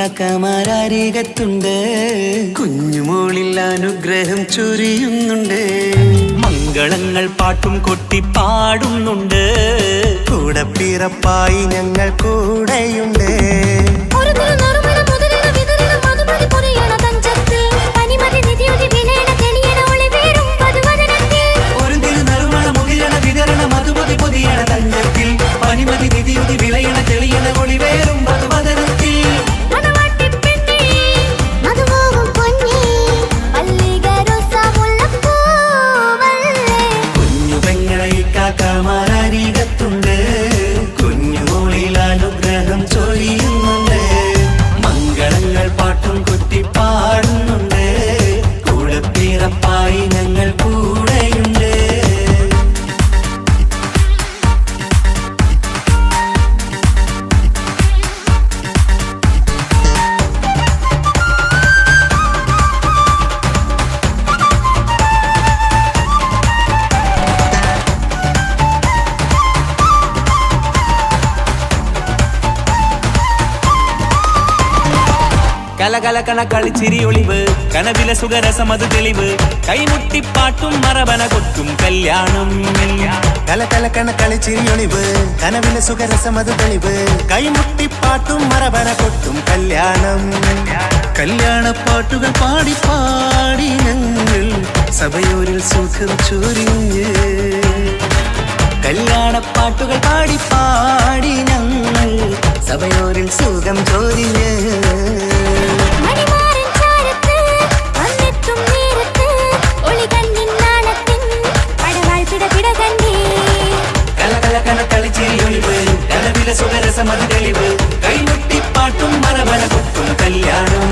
ഇക്കാക്കമാരരികത്തുണ്ട് കുഞ്ഞുമോളിൽ അനുഗ്രഹം ചൊരിയുന്നുണ്ട്
മംഗളങ്ങൾ പാട്ടും കൊട്ടി പാടുന്നുണ്ട്
കൂടെ പിറപ്പായി ഞങ്ങൾ കൂടെയുണ്ട്
ഒരു തിരു നറുമണ മുതലിന വിതരണ മധുമതി പൊറിയണ തഞ്ചത്തിൽ പനിമതി നിധിയുതി വിലയണ തെളിയണ ഒളിവേറും പതുവദനത്തിൽ
ഒരു തിരുനറുമണ മുകിരണ വിതരണ മധുമതി പൊതിയണ തഞ്ചത്തിൽ പനിമതി നിധിയുതി വിളയണ തെളിയണ ഒളിവേറും മധുവദനത്തിൽ
മണവാട്ടിപ്പെണ്ണേ മധുപോകും പൊന്നേ മല്ലികരൊസ മുല്ലപ്പൂവല്ലേ
കുഞ്ഞു പെങ്ങളെ ഇക്കാക്കമാരരികത്തുണ്ട് കുഞ്ഞുമോളിൽ അനുഗ്രഹം ചൊരിയുന്നുണ്ട് മംഗളങ്ങൾ പാട്ടും കൊട്ടി പാടുന്നുണ്ട് കൂടെ പിറപ്പായി ഞങ്ങൾ കൂടെയുണ്ട്
കലകലകണ കളിച്ചിരി ഒളിവ് കനവില സുഖരസമത് തെളിവ് കൈമുട്ടിപ്പാട്ടും മറവന കൊട്ടും കല്യാണം
കലകലക്കണ കളിച്ചിരിയൊളിവ് കനവിലെ സുഖരസമത് തെളിവ് കൈമുട്ടിപ്പാട്ടും മറവന കൊട്ടും കല്യാണം
കല്യാണപ്പാട്ടുകൾ പാടി പാടി ഞങ്ങൾ സഭയോരിൽ സുഖം ചൊരിഞ്ഞ് കല്യാണപ്പാട്ടുകൾ പാടി പാടി ഞങ്ങൾ സഭയോരിൽ സുഖം ചൊരിഞ്ഞ്
മണിമാരൻ ചാരത്ത് വന്നെത്തും നേരത്ത് ഒളികണ്ണിൻ നാളത്തിൻ പടവാൾ പിടപിട കണ്ടേ
കലകലകണ കളിച്ചിരിയൊളിവ് കനവിലെ സുഖരസമത് തെളിവ് കൈമുട്ടിപ്പാട്ടും മറവന കൊട്ടും കല്യാണം